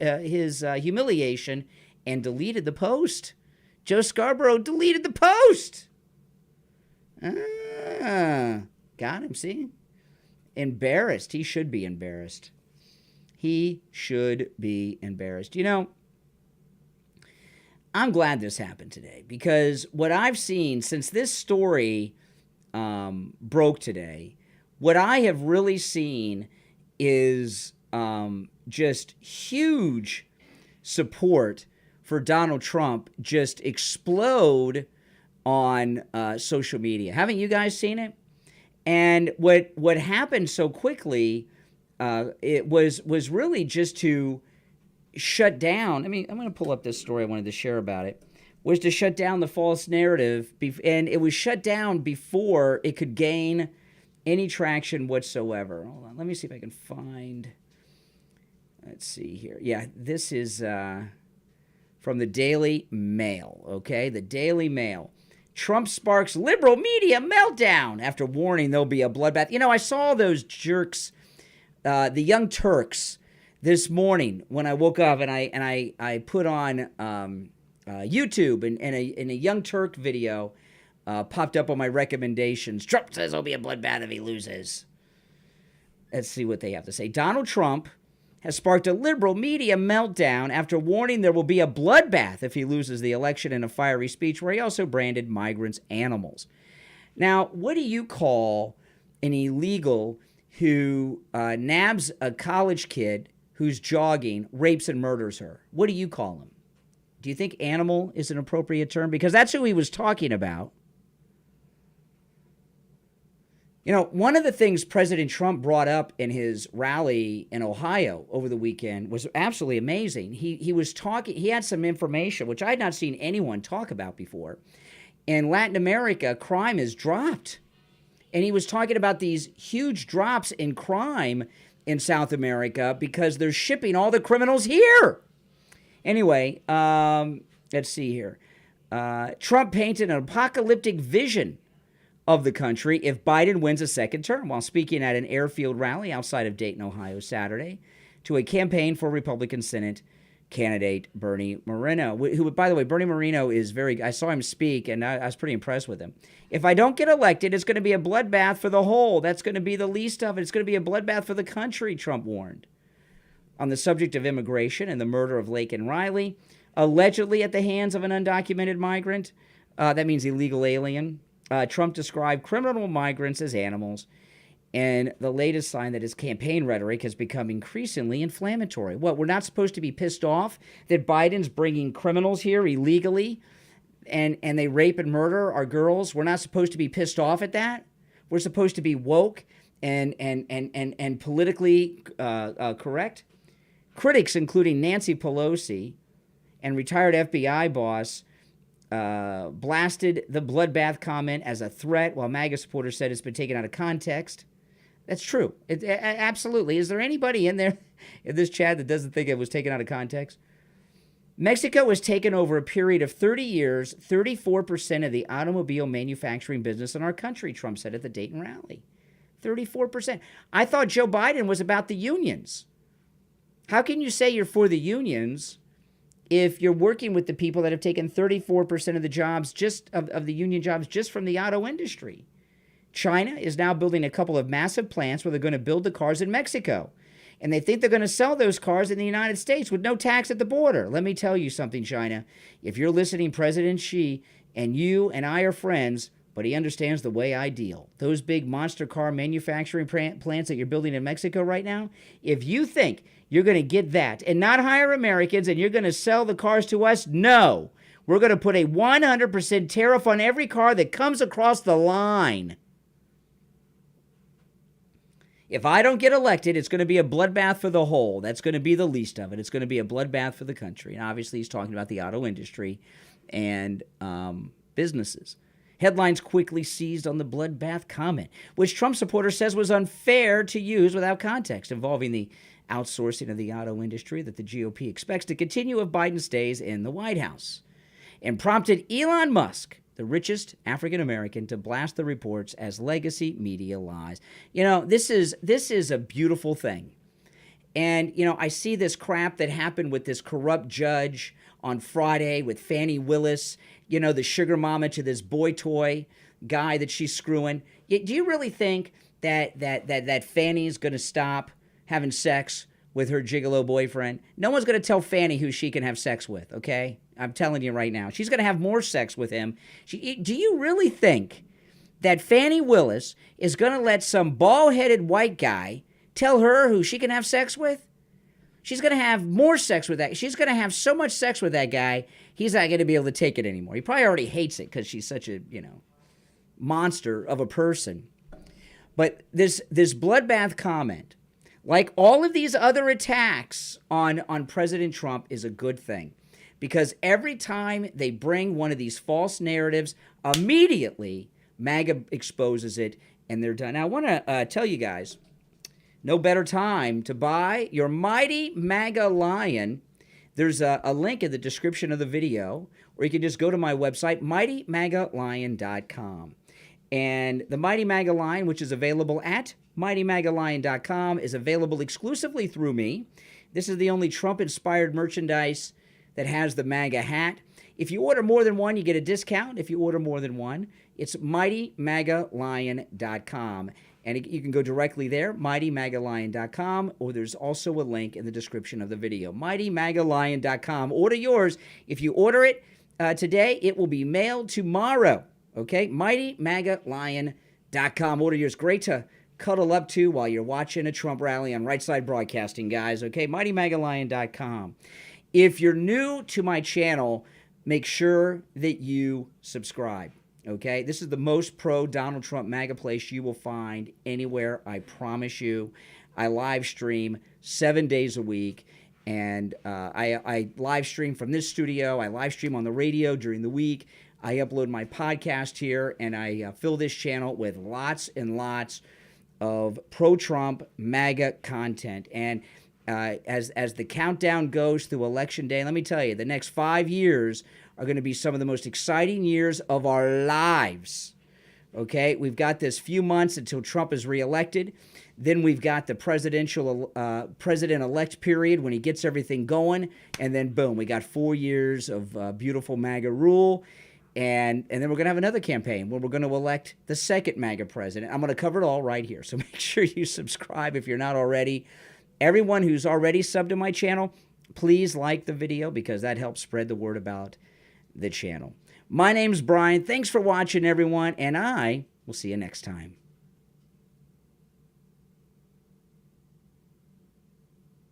and deleted the post. Joe Scarborough deleted the post. Got him, see? Embarrassed. He should be embarrassed. He should be embarrassed. You know, I'm glad this happened today because what I've seen since this story broke today, what I have really seen is just huge support for Donald Trump just explode on social media. Haven't you guys seen it? And what happened so quickly, it was really just to shut down. I mean, I'm going to pull up this story I wanted to share about it. Was to shut down the false narrative, and it was shut down before it could gain any traction whatsoever. Hold on, let me see if I can find. Let's see here. Yeah, this is from the Daily Mail. Okay, the Daily Mail. Trump sparks liberal media meltdown after warning there'll be a bloodbath. You know, I saw those jerks, the Young Turks, this morning when I woke up, and I put on YouTube, and a Young Turk video popped up on my recommendations. Trump says there'll be a bloodbath if he loses. Let's see what they have to say. Donald Trump has sparked a liberal media meltdown after warning there will be a bloodbath if he loses the election in a fiery speech where he also branded migrants animals. Now, what do you call an illegal who nabs a college kid who's jogging, rapes and murders her? What do you call him? Do you think animal is an appropriate term? Because that's who he was talking about. You know, one of the things President Trump brought up in his rally in Ohio over the weekend was absolutely amazing. He was talking, he had some information, which I had not seen anyone talk about before. In Latin America, crime has dropped. And he was talking about these huge drops in crime in South America because they're shipping all the criminals here. Anyway, let's see here. Trump painted an apocalyptic vision of the country if Biden wins a second term while speaking at an airfield rally outside of Dayton, Ohio, Saturday to a campaign for Republican Senate candidate Bernie Moreno, who, by the way, Bernie Moreno is I saw him speak, and I was pretty impressed with him. If I don't get elected, it's going to be a bloodbath for the whole. That's going to be the least of it. It's going to be a bloodbath for the country, Trump warned. On the subject of immigration and the murder of Laken Riley, allegedly at the hands of an undocumented migrant, that means illegal alien, Trump described criminal migrants as animals, and the latest sign that his campaign rhetoric has become increasingly inflammatory. What, we're not supposed to be pissed off that Biden's bringing criminals here illegally and they rape and murder our girls? We're not supposed to be pissed off at that? We're supposed to be woke and politically correct? Critics, including Nancy Pelosi and retired FBI boss, blasted the bloodbath comment as a threat, while MAGA supporters said it's been taken out of context. That's true. Absolutely. Is there anybody in there in this chat that doesn't think it was taken out of context? Mexico has taken over a period of 30 years, 34% of the automobile manufacturing business in our country, Trump said at the Dayton rally. 34%. I thought Joe Biden was about the unions. How can you say you're for the unions if you're working with the people that have taken 34% of the jobs, of the union jobs, just from the auto industry? China is now building a couple of massive plants where they're going to build the cars in Mexico. And they think they're going to sell those cars in the United States with no tax at the border. Let me tell you something, China. If you're listening, President Xi, and you and I are friends, but he understands the way I deal. Those big monster car manufacturing plants that you're building in Mexico right now, if you think you're going to get that and not hire Americans and you're going to sell the cars to us, no. We're going to put a 100% tariff on every car that comes across the line. If I don't get elected, it's going to be a bloodbath for the whole. That's going to be the least of it. It's going to be a bloodbath for the country. And obviously, he's talking about the auto industry and businesses. Headlines quickly seized on the bloodbath comment, which Trump supporter says was unfair to use without context, involving the outsourcing of the auto industry that the GOP expects to continue if Biden stays in the White House, and prompted Elon Musk, the richest African American, to blast the reports as legacy media lies. You know, this is a beautiful thing. And, you know, I see this crap that happened with this corrupt judge on Friday with Fannie Willis, you know, the sugar mama to this boy toy guy that she's screwing. Do you really think that Fannie's going to stop having sex with her gigolo boyfriend? No one's going to tell Fannie who she can have sex with, okay? I'm telling you right now. She's going to have more sex with him. Do you really think that Fannie Willis is going to let some bald-headed white guy tell her who she can have sex with? She's going to have more sex with that. She's going to have so much sex with that guy, he's not going to be able to take it anymore. He probably already hates it because she's such a, monster of a person. But this bloodbath comment, like all of these other attacks on President Trump, is a good thing. Because every time they bring one of these false narratives, immediately MAGA exposes it and they're done. Now, I want to tell you guys, no better time to buy your mighty MAGA lion. There's a link in the description of the video, or you can just go to my website, mightymagalion.com. And the Mighty MAGA Lion, which is available at mightymagalion.com, is available exclusively through me. This is the only Trump-inspired merchandise that has the MAGA hat. If you order more than one, you get a discount. If you order more than one, it's mightymagalion.com. And you can go directly there, mightymagalion.com, or there's also a link in the description of the video, mightymagalion.com. Order yours. If you order it today, it will be mailed tomorrow, okay? mightymagalion.com. Order yours. Great to cuddle up to while you're watching a Trump rally on Right Side Broadcasting, guys, okay? mightymagalion.com. If you're new to my channel, make sure that you subscribe, okay? This is the most pro-Donald Trump MAGA place you will find anywhere, I promise you. I live stream 7 days a week, and I live stream from this studio. I live stream on the radio during the week. I upload my podcast here, and I fill this channel with lots and lots of pro-Trump MAGA content. And as the countdown goes through Election Day, let me tell you, the next 5 years are going to be some of the most exciting years of our lives, okay? We've got this few months until Trump is reelected. Then we've got the president-elect period when he gets everything going. And then, boom, we got 4 years of beautiful MAGA rule. And then we're going to have another campaign where we're going to elect the second MAGA president. I'm going to cover it all right here. So make sure you subscribe if you're not already. Everyone who's already subbed to my channel, please like the video because that helps spread the word about the channel. My name's Brian. Thanks for watching, everyone, and I will see you next time.